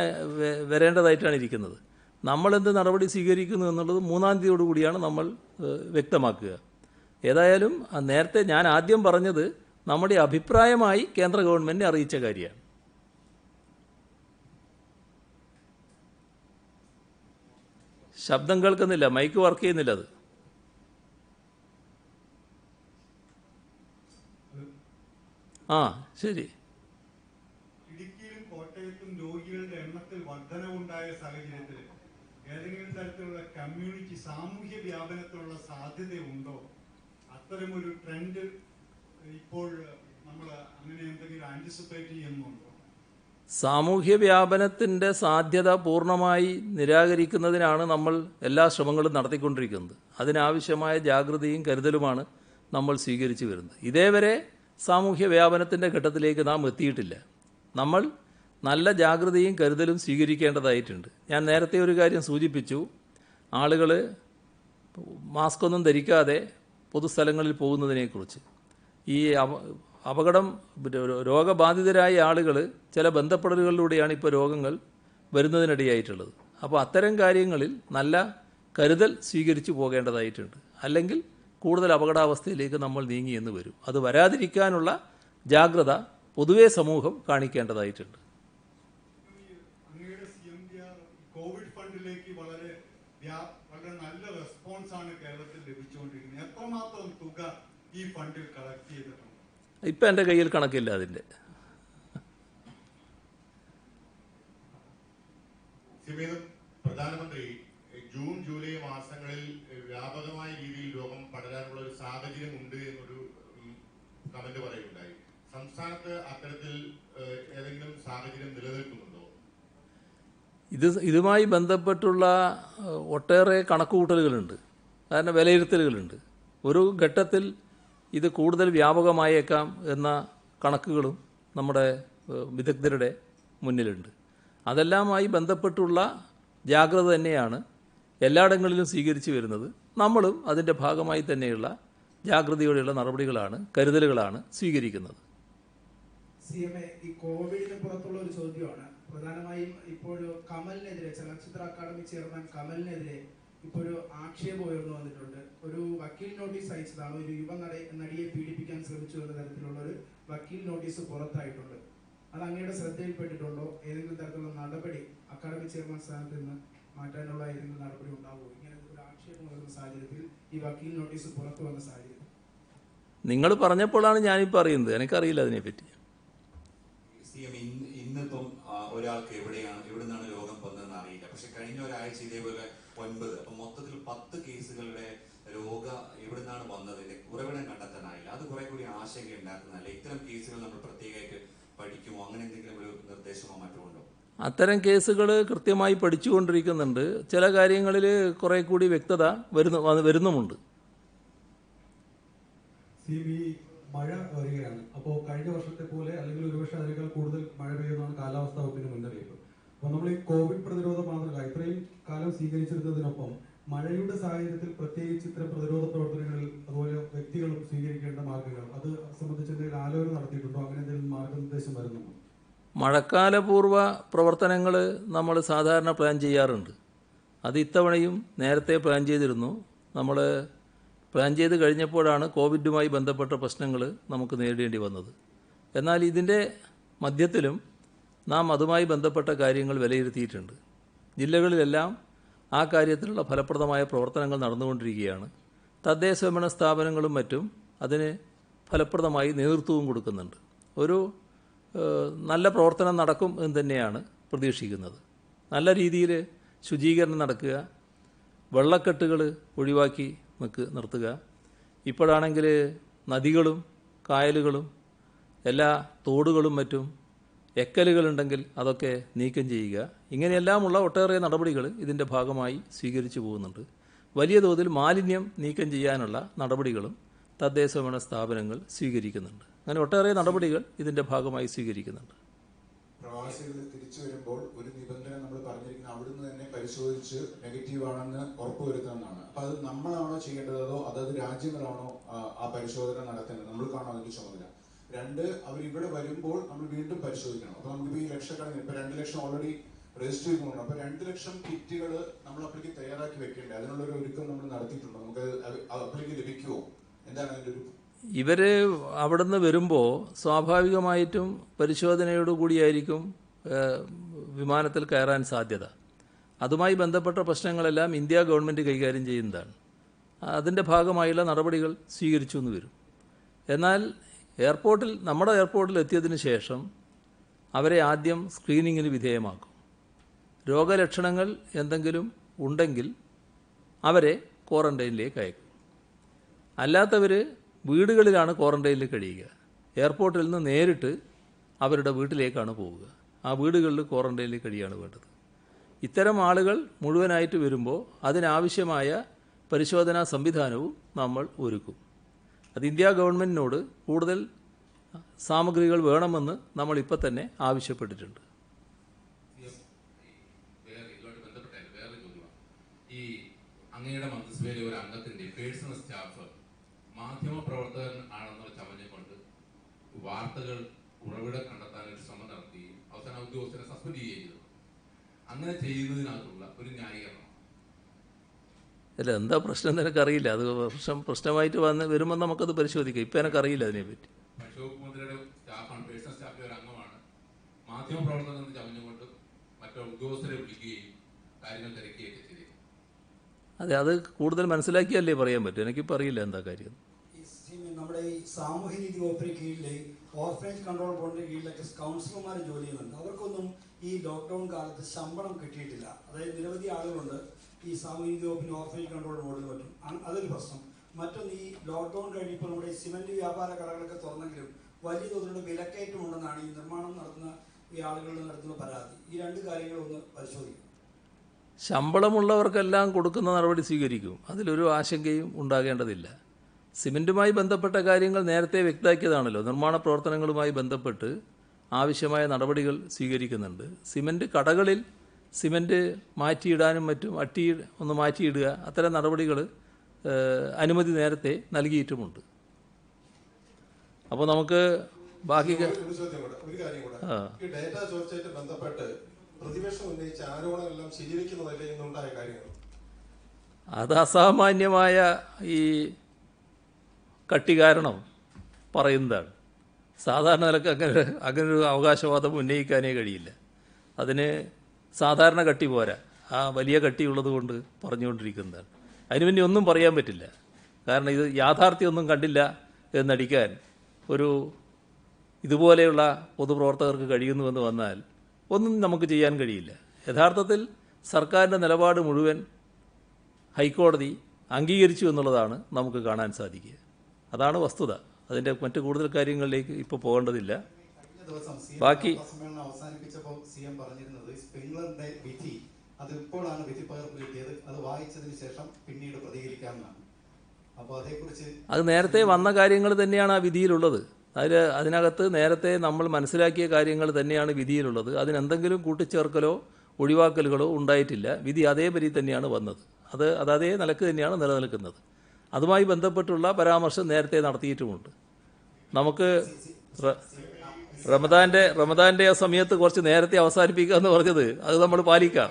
വരേണ്ടതായിട്ടാണ് ഇരിക്കുന്നത്. നമ്മളെന്ത് നടപടി സ്വീകരിക്കുന്നു എന്നുള്ളത് 3-ാം തീയതിയോടുകൂടിയാണ് നമ്മൾ വ്യക്തമാക്കുക. ഏതായാലും നേരത്തെ ഞാൻ ആദ്യം പറഞ്ഞത് നമ്മുടെ അഭിപ്രായമായി കേന്ദ്ര ഗവൺമെൻറ്റിനെ അറിയിച്ച കാര്യമാണ്. ശബ്ദം കേൾക്കുന്നില്ല, മൈക്ക് വർക്ക് ചെയ്യുന്നില്ല. അത് ശരി. ഇടുക്കിയിലും കോട്ടയത്തും രോഗികളുടെ എണ്ണത്തിൽ വർധനവുണ്ടായ സാഹചര്യത്തിൽ ഏതെങ്കിലും തരത്തിലുള്ള കമ്മ്യൂണിറ്റി സാമൂഹ്യ വ്യാപനത്തിനുള്ള സാധ്യതയുണ്ടോ? അത്തരമൊരു ട്രെൻഡ് ഇപ്പോൾ നമ്മൾ അങ്ങനെ എന്തെങ്കിലും ആന്റിസിപ്പേറ്റ് ചെയ്യുന്നുണ്ടോ? സാമൂഹ്യ വ്യാപനത്തിൻ്റെ സാധ്യത പൂർണ്ണമായി നിരാകരിക്കുന്നതിനാണ് നമ്മൾ എല്ലാ ശ്രമങ്ങളും നടത്തിക്കൊണ്ടിരിക്കുന്നത്. അതിനാവശ്യമായ ജാഗ്രതയും കരുതലുമാണ് നമ്മൾ സ്വീകരിച്ചു വരുന്നത്. ഇതേവരെ സാമൂഹ്യ വ്യാപനത്തിൻ്റെ ഘട്ടത്തിലേക്ക് നാം എത്തിയിട്ടില്ല. നമ്മൾ നല്ല ജാഗ്രതയും കരുതലും സ്വീകരിക്കേണ്ടതായിട്ടുണ്ട്. ഞാൻ നേരത്തെ ഒരു കാര്യം സൂചിപ്പിച്ചു. ആളുകൾ മാസ്കൊന്നും ധരിക്കാതെ പൊതുസ്ഥലങ്ങളിൽ പോകുന്നതിനെക്കുറിച്ച്. ഈ അപകടം രോഗബാധിതരായ ആളുകൾ ചില ബന്ധപ്പെടലുകളിലൂടെയാണ് ഇപ്പോൾ രോഗങ്ങൾ വരുന്നതിനിടയായിട്ടുള്ളത്. അപ്പോൾ അത്തരം കാര്യങ്ങളിൽ നല്ല കരുതൽ സ്വീകരിച്ചു പോകേണ്ടതായിട്ടുണ്ട്. അല്ലെങ്കിൽ കൂടുതൽ അപകടാവസ്ഥയിലേക്ക് നമ്മൾ നീങ്ങിയെന്ന് വരും. അത് വരാതിരിക്കാനുള്ള ജാഗ്രത പൊതുവെ സമൂഹം കാണിക്കേണ്ടതായിട്ടുണ്ട്. അങ്ങയുടെ CMDR കോവിഡ് ഫണ്ടിലേക്ക് വളരെ നല്ല റെസ്പോൺസാണ് കേരളത്തിൽ ലഭിച്ചുകൊണ്ടിരിക്കുന്നത്. എത്രമാത്രം തുക ഈ ഫണ്ടിൽ കളക്ട് ചെയ്തിട്ടുണ്ട്? ഇപ്പം എൻ്റെ കയ്യിൽ കണക്കില്ല അതിൻ്റെ. പ്രധാനമന്ത്രി ജൂൺ ജൂലൈ മാസങ്ങളിൽ വ്യാപകമായ രീതിയിൽ രോഗം പടരാനുള്ള ഒരു സാഹചര്യം ഉണ്ട് എന്നൊരു കമന്റ് പറയുകയുണ്ടായി. സംസ്ഥാനത്ത് അത്തരത്തിൽ ഏതെങ്കിലും സാഹചര്യം നിലനിൽക്കുന്നുണ്ടോ? ഇതുമായി ബന്ധപ്പെട്ടുള്ള ഒട്ടേറെ കണക്കുകൂട്ടലുകളുണ്ട്, കാരണം വിലയിരുത്തലുകളുണ്ട്. ഒരു ഘട്ടത്തിൽ ഇത് കൂടുതൽ വ്യാപകമായേക്കാം എന്ന കണക്കുകളും നമ്മുടെ വിദഗ്ധരുടെ മുന്നിലുണ്ട്. അതെല്ലാമായി ബന്ധപ്പെട്ടുള്ള ജാഗ്രത തന്നെയാണ് എല്ലായിടങ്ങളിലും സ്വീകരിച്ചു വരുന്നത്. നമ്മളും അതിൻ്റെ ഭാഗമായി തന്നെയുള്ള ജാഗ്രതയോടെയുള്ള നടപടികളാണ്, കരുതലുകളാണ് സ്വീകരിക്കുന്നത്. CMA, ഈ കോവിഡിന് പുറത്തുള്ള ഒരു ചോദ്യമാണ്. പ്രധാനമായും ഇപ്പോൾ കമലിനെതിരെ, ചലച്ചിത്ര അക്കാദമി ചെയർമാൻ കമലിനെതിരെ ഇപ്പോൾ ഒരു ആക്ഷേപം ഉയർന്നു വന്നിട്ടുണ്ട്. ഒരു വക്കീൽ നോട്ടീസ് അയച്ചതാണ്. ഒരു യുവ നടിയെ പീഡിപ്പിക്കാൻ ശ്രമിച്ചു എന്ന തരത്തിലുള്ള ഒരു വക്കീൽ നോട്ടീസ് പുറത്തായിട്ടുണ്ട്. അത് അങ്ങയുടെ ശ്രദ്ധയിൽപ്പെട്ടിട്ടുണ്ടോ? ഏതെങ്കിലും തരത്തിലുള്ള നടപടി അക്കാദമി ചെയർമാൻ സ്ഥാനത്ത് നിന്ന് മാറ്റാനുള്ള ഏതെങ്കിലും നടപടി ഉണ്ടാവുമോ? ഇങ്ങനെ ഒരു ആക്ഷേപം വരുന്ന സാഹചര്യത്തിൽ, ഈ വക്കീൽ നോട്ടീസ് പുറത്തു വന്ന സാഹചര്യം നിങ്ങൾ പറഞ്ഞപ്പോഴാണ് ഞാനിപ്പോൾ അറിയുന്നത്. എനിക്കറിയില്ല അതിനെപ്പറ്റി. ഇന്നിപ്പം ഒരാൾക്ക് എവിടെ നിന്നാണ് രോഗം വന്നതെന്ന് അറിയില്ല. പക്ഷെ കഴിഞ്ഞ ഒരാഴ്ച ഇതേപോലെ 9, അപ്പം മൊത്തത്തിൽ 10 കേസുകളുടെ എവിടെ നിന്നാണ് വന്നതിന്റെ ഉറവിടം കണ്ടെത്താനായില്ല. അത് കുറെ കൂടി ആശങ്ക ഉണ്ടാക്കുന്നതല്ല. ഇത്തരം കേസുകൾ നമ്മൾ പ്രത്യേകമായിട്ട് പഠിക്കുമോ? അങ്ങനെ എന്തെങ്കിലും ഒരു നിർദ്ദേശമോ മറ്റോ ഉണ്ടോ? അത്തരം കേസുകൾ കൃത്യമായി പഠിച്ചുകൊണ്ടിരിക്കുന്നുണ്ട്. ചില കാര്യങ്ങളിൽ കുറെ കൂടി വ്യക്തത വരുന്നുമുണ്ട്. മഴ വരികയാണ്. അപ്പോൾ കഴിഞ്ഞ വർഷത്തെ പോലെ അല്ലെങ്കിൽ ഒരുപക്ഷെ അതിനേക്കാൾ കൂടുതൽ മഴ പെയ്യുന്നതാണ് കാലാവസ്ഥാ വകുപ്പിന്റെ മുന്നറിയിപ്പ്. അപ്പോൾ നമ്മൾ ഈ കോവിഡ് പ്രതിരോധ മാതൃക ഇത്രയും കാലം സ്വീകരിച്ചിരുന്നതിനൊപ്പം മഴയുടെ സാഹചര്യത്തിൽ പ്രത്യേകിച്ച് ഇത്തരം പ്രതിരോധ പ്രവർത്തനങ്ങളിൽ അതുപോലെ വ്യക്തികളും സ്വീകരിക്കേണ്ട മാർഗങ്ങൾ അത് സംബന്ധിച്ച് എന്തെങ്കിലും ആലോചന നടത്തിയിട്ടുണ്ടോ? അങ്ങനെ എന്തെങ്കിലും മാർഗനിർദ്ദേശം വരുന്നുണ്ടോ? മഴക്കാലപൂർവ്വ പ്രവർത്തനങ്ങൾ നമ്മൾ സാധാരണ പ്ലാൻ ചെയ്യാറുണ്ട്. അത് ഇത്തവണയും നേരത്തെ പ്ലാൻ ചെയ്തിരുന്നു. നമ്മൾ പ്ലാൻ ചെയ്ത് കഴിഞ്ഞപ്പോഴാണ് കോവിഡുമായി ബന്ധപ്പെട്ട പ്രശ്നങ്ങൾ നമുക്ക് നേരിടേണ്ടി വന്നത്. എന്നാൽ ഇതിൻ്റെ മധ്യത്തിലും നാം അതുമായി ബന്ധപ്പെട്ട കാര്യങ്ങൾ വിലയിരുത്തിയിട്ടുണ്ട്. ജില്ലകളിലെല്ലാം ആ കാര്യത്തിലുള്ള ഫലപ്രദമായ പ്രവർത്തനങ്ങൾ നടന്നുകൊണ്ടിരിക്കുകയാണ്. തദ്ദേശഭരണ സ്ഥാപനങ്ങളും മറ്റും അതിന് ഫലപ്രദമായി നേതൃത്വവും കൊടുക്കുന്നുണ്ട്. ഒരു നല്ല പ്രവർത്തനം നടക്കും എന്ന് തന്നെയാണ് പ്രതീക്ഷിക്കുന്നത്. നല്ല രീതിയിൽ ശുചീകരണം നടക്കുക, വെള്ളക്കെട്ടുകൾ ഒഴിവാക്കി നിർത്തുക. ഇപ്പോഴാണെങ്കിൽ നദികളും കായലുകളും എല്ലാ തോടുകളും മറ്റും എക്കലുകളുണ്ടെങ്കിൽ അതൊക്കെ നീക്കം ചെയ്യുക. ഇങ്ങനെയെല്ലാമുള്ള ഒട്ടേറെ നടപടികൾ ഇതിൻ്റെ ഭാഗമായി സ്വീകരിച്ചു പോകുന്നുണ്ട്. വലിയ തോതിൽ മാലിന്യം നീക്കം ചെയ്യാനുള്ള നടപടികളും തദ്ദേശഭരണ സ്ഥാപനങ്ങൾ സ്വീകരിക്കുന്നുണ്ട്. അങ്ങനെ ഒട്ടേറെ നടപടികൾ ഇതിൻ്റെ ഭാഗമായി സ്വീകരിക്കുന്നുണ്ട്. പ്രവാസികൾ തിരിച്ചു വരുമ്പോൾ ഒരു നിബന്ധന നമ്മൾ പറഞ്ഞിരിക്കുന്നത് അവിടുന്ന് തന്നെ പരിശോധിച്ച് നെഗറ്റീവ് ആണെന്ന് ഉറപ്പുവരുത്തുന്നതാണ്. അപ്പൊ അത് നമ്മളാണോ ചെയ്യേണ്ടത് അതോ അതത് രാജ്യങ്ങളാണോ ആ പരിശോധന നടത്തേണ്ടത്? നമ്മൾക്കാണോ അതിന്റെ ചുമതല? രണ്ട്, അവർ ഇവിടെ വരുമ്പോൾ നമ്മൾ വീണ്ടും പരിശോധിക്കണം. അപ്പൊ നമുക്കിപ്പോ ഈ ലക്ഷക്കണക്കിന് ഇപ്പൊ 2 ലക്ഷം ഓൾറെഡി രജിസ്റ്റർ ചെയ്തിട്ടുണ്ട്. അപ്പൊ 2 ലക്ഷം കിറ്റുകൾ നമ്മൾ അപ്പോഴേക്ക് തയ്യാറാക്കി വെക്കേണ്ടത്, അതിനുള്ള ഒരു ഒരുക്കം നമ്മൾ നടത്തിയിട്ടുണ്ടോ? നമുക്ക് അപ്പോഴേക്ക് ലഭിക്കുമോ? എന്താണ് അതിന്റെ ഒരു ഇവർ അവിടുന്ന് വരുമ്പോൾ സ്വാഭാവികമായിട്ടും പരിശോധനയോടുകൂടിയായിരിക്കും വിമാനത്തിൽ കയറാൻ സാധ്യത. അതുമായി ബന്ധപ്പെട്ട പ്രശ്നങ്ങളെല്ലാം ഇന്ത്യ ഗവൺമെൻറ് കൈകാര്യം ചെയ്യുന്നതാണ്. അതിൻ്റെ ഭാഗമായുള്ള നടപടികൾ സ്വീകരിച്ചു എന്ന് വരും. എന്നാൽ നമ്മുടെ എയർപോർട്ടിൽ എത്തിയതിന് ശേഷം അവരെ ആദ്യം സ്ക്രീനിങ്ങിന് വിധേയമാക്കും. രോഗലക്ഷണങ്ങൾ എന്തെങ്കിലും ഉണ്ടെങ്കിൽ അവരെ ക്വാറന്റൈനിലേക്ക് അയക്കും. അല്ലാത്തവർ വീടുകളിലാണ് ക്വാറന്റൈനിൽ കഴിയുക. എയർപോർട്ടിൽ നിന്ന് നേരിട്ട് അവരുടെ വീട്ടിലേക്കാണ് പോവുക. ആ വീടുകളിൽ ക്വാറന്റൈനിൽ കഴിയാണ് വേണ്ടത്. ഇത്തരം ആളുകൾ മുഴുവനായിട്ട് വരുമ്പോൾ അതിനാവശ്യമായ പരിശോധനാ സംവിധാനവും നമ്മൾ ഒരുക്കും. അത് ഇന്ത്യ ഗവൺമെൻറ്റിനോട് കൂടുതൽ സാമഗ്രികൾ വേണമെന്ന് നമ്മൾ ഇപ്പോൾ തന്നെ ആവശ്യപ്പെട്ടിട്ടുണ്ട്. ഈ അങ്ങയുടെ മന്ത്രിസഭയിലെ ഒരു അംഗത്തിന്റെ പേഴ്സണൽ സ്റ്റാഫ് മാധ്യമപ്രവർത്തകൻ ആണെന്ന് ചമഞ്ഞുകൊണ്ട് വാർത്തകൾ ഉറവിട കണ്ടെത്താൻ ഒരു ശ്രമം നടത്തുകയും അവസാന ഉദ്യോഗസ്ഥനെ സസ്പെൻഡ് ചെയ്യുകയും ചെയ്തു. അങ്ങനെ ചെയ്യുന്നതിനകത്തുള്ള ഒരു ന്യായീകരണം അല്ല, എന്താ പ്രശ്നം നിനക്കറിയില്ല. അത് പ്രശ്നമായിട്ട് വരുമ്പോൾ നമുക്കത് പരിശോധിക്കാം. ഇപ്പം എനിക്കറിയില്ല അതിനെപ്പറ്റി. ഭക്ഷ്യവകുപ്പ് മന്ത്രിയുടെ സ്റ്റാഫാണ്, പേഴ്സണൽ സ്റ്റാഫിലെ ഒരു അംഗമാണ്. മാധ്യമപ്രവർത്തകൻ എന്ന് ചമഞ്ഞുകൊണ്ട് മറ്റു ഉദ്യോഗസ്ഥരെ വിളിക്കുകയും കാര്യങ്ങൾ തിരക്കുകയൊക്കെ ചെയ്തു. അതെ, അത് കൂടുതൽ മനസ്സിലാക്കിയല്ലേ പറയാൻ പറ്റും. എനിക്കിപ്പോൾ അറിയില്ല എന്താ കാര്യം. നമ്മുടെ ഈ സാമൂഹ്യനീതി വകുപ്പിന് കീഴിലെ ഓർഫനേജ് കൺട്രോൾ ബോർഡിന്റെ കീഴിലൊക്കെ കൗൺസിലർമാർ ജോലി ചെയ്യുന്നുണ്ട്. അവർക്കൊന്നും ഈ ലോക്ക്ഡൌൺ കാലത്ത് ശമ്പളം കിട്ടിയിട്ടില്ല. അതായത് നിരവധി ആളുകളുണ്ട് ഈ സാമൂഹ്യനീതി വകുപ്പിന് ഓർഫനേജ് കൺട്രോൾ ബോർഡിന് പറ്റും. അതൊരു പ്രശ്നം. മറ്റൊന്ന്, ഈ ലോക്ക്ഡൌൺ കഴിഞ്ഞപ്പോൾ നമ്മുടെ സിമന്റ് വ്യാപാര കടകളൊക്കെ തുറന്നെങ്കിലും വലിയ തോതിലുള്ള വിലക്കയറ്റം ഉണ്ടെന്നാണ് ഈ നിർമ്മാണം നടത്തുന്ന ഈ ആളുകളിൽ നടത്തുന്ന പരാതി. ഈ രണ്ട് കാര്യങ്ങളൊന്ന് പരിശോധിക്കും. ശമ്പളമുള്ളവർക്കെല്ലാം കൊടുക്കുന്ന നടപടി സ്വീകരിക്കും. അതിലൊരു ആശങ്കയും ഉണ്ടാകേണ്ടതില്ല. സിമൻറ്റുമായി ബന്ധപ്പെട്ട കാര്യങ്ങൾ നേരത്തെ വ്യക്തമാക്കിയതാണല്ലോ. നിർമ്മാണ പ്രവർത്തനങ്ങളുമായി ബന്ധപ്പെട്ട് ആവശ്യമായ നടപടികൾ സ്വീകരിക്കുന്നുണ്ട്. സിമൻറ്റ് കടകളിൽ സിമൻറ്റ് മാറ്റിയിടാനും മറ്റും ഒന്ന് മാറ്റിയിടുക, അത്തരം നടപടികൾ അനുമതി നേരത്തെ നൽകിയിട്ടുമുണ്ട്. അപ്പോൾ നമുക്ക് ബാക്കി ഒരു കാര്യം കൂടെ, ഈ ഡേറ്റ ചോർച്ചയായിട്ട് ബന്ധപ്പെട്ട് പ്രതിപക്ഷം ഉന്നയിച്ച ആരോപണങ്ങളെല്ലാം ശരിവെക്കുന്നതല്ലേ ഇന്നുണ്ടായ കാര്യങ്ങൾ? അത് അസാമാന്യമായ ഈ കട്ടി കാരണം പറയുന്നതാണ്. സാധാരണ നിലക്ക് അങ്ങനൊരു അവകാശവാദം ഉന്നയിക്കാനേ കഴിയില്ല. അതിന് സാധാരണ കട്ടി പോരാ, ആ വലിയ കട്ടിയുള്ളത് കൊണ്ട് പറഞ്ഞുകൊണ്ടിരിക്കുന്നതാണ്. അതിനുവേണ്ടി ഒന്നും പറയാൻ പറ്റില്ല. കാരണം ഇത് യാഥാർത്ഥ്യമൊന്നും കണ്ടില്ല എന്നടിക്കാൻ ഇതുപോലെയുള്ള പൊതുപ്രവർത്തകർക്ക് കഴിയുന്നുവെന്ന് വന്നാൽ ഒന്നും നമുക്ക് ചെയ്യാൻ കഴിയില്ല. യഥാർത്ഥത്തിൽ സർക്കാരിൻ്റെ നിലപാട് മുഴുവൻ ഹൈക്കോടതി അംഗീകരിച്ചു എന്നുള്ളതാണ് നമുക്ക് കാണാൻ സാധിക്കുക. അതാണ് വസ്തുത. അതിൻ്റെ മറ്റു കൂടുതൽ കാര്യങ്ങളിലേക്ക് ഇപ്പോൾ പോകേണ്ടതില്ല. ബാക്കി സമ്മേളനം അവസാനിപ്പിച്ചപ്പോൾ സിഎം പറഞ്ഞിരുന്നത് സ്പ്രിംഗ്ലറിന്റെ വിധി അത് ഇപ്പോഴാണ് വിധി പകർപ്പ് കിട്ടിയത്, അത് വായിച്ചതിന് ശേഷം പിന്നീട് പ്രതികരിക്കാമെന്നാണ്. അപ്പോൾ അതേക്കുറിച്ച് അത് നേരത്തെ വന്ന കാര്യങ്ങൾ തന്നെയാണ് ആ വിധിയിലുള്ളത്. അതിനകത്ത് നേരത്തെ നമ്മൾ മനസ്സിലാക്കിയ കാര്യങ്ങൾ തന്നെയാണ് വിധിയിലുള്ളത്. അതിനെന്തെങ്കിലും കൂട്ടിച്ചേർക്കലോ ഒഴിവാക്കലുകളോ ഉണ്ടായിട്ടില്ല. വിധി അതേപടി തന്നെയാണ് വന്നത്. അത് അതേ നിലക്ക് തന്നെയാണ് നിലനിൽക്കുന്നത്. അതുമായി ബന്ധപ്പെട്ടുള്ള പരാമർശം നേരത്തെ നടത്തിയിട്ടുമുണ്ട്. നമുക്ക് റമദാന്റെ ആ സമയത്ത് കുറച്ച് നേരത്തെ അവസാനിപ്പിക്കുക എന്ന് പറഞ്ഞത് അത് നമ്മൾ പാലിക്കാം.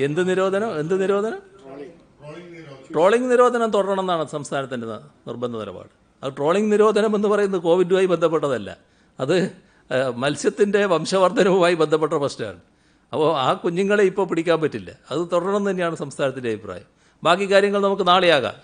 എന്ത് നിരോധനം? ട്രോളിംഗ് നിരോധനം തുടരണം എന്നാണ് സംസ്ഥാനത്തിൻ്റെ നിർബന്ധ നിലപാട്. അത് ട്രോളിംഗ് നിരോധനം എന്ന് പറയുന്നത് കോവിഡുമായി ബന്ധപ്പെട്ടതല്ല. അത് മത്സ്യത്തിൻ്റെ വംശവർദ്ധനവുമായി ബന്ധപ്പെട്ട പ്രശ്നമാണ്. അപ്പോൾ ആ കുഞ്ഞുങ്ങളെ ഇപ്പോൾ പിടിക്കാൻ പറ്റില്ല. അത് തുടരണം തന്നെയാണ് സംസ്ഥാനത്തിൻ്റെ അഭിപ്രായം. ബാക്കി കാര്യങ്ങൾ നമുക്ക് നാളെയാകാം.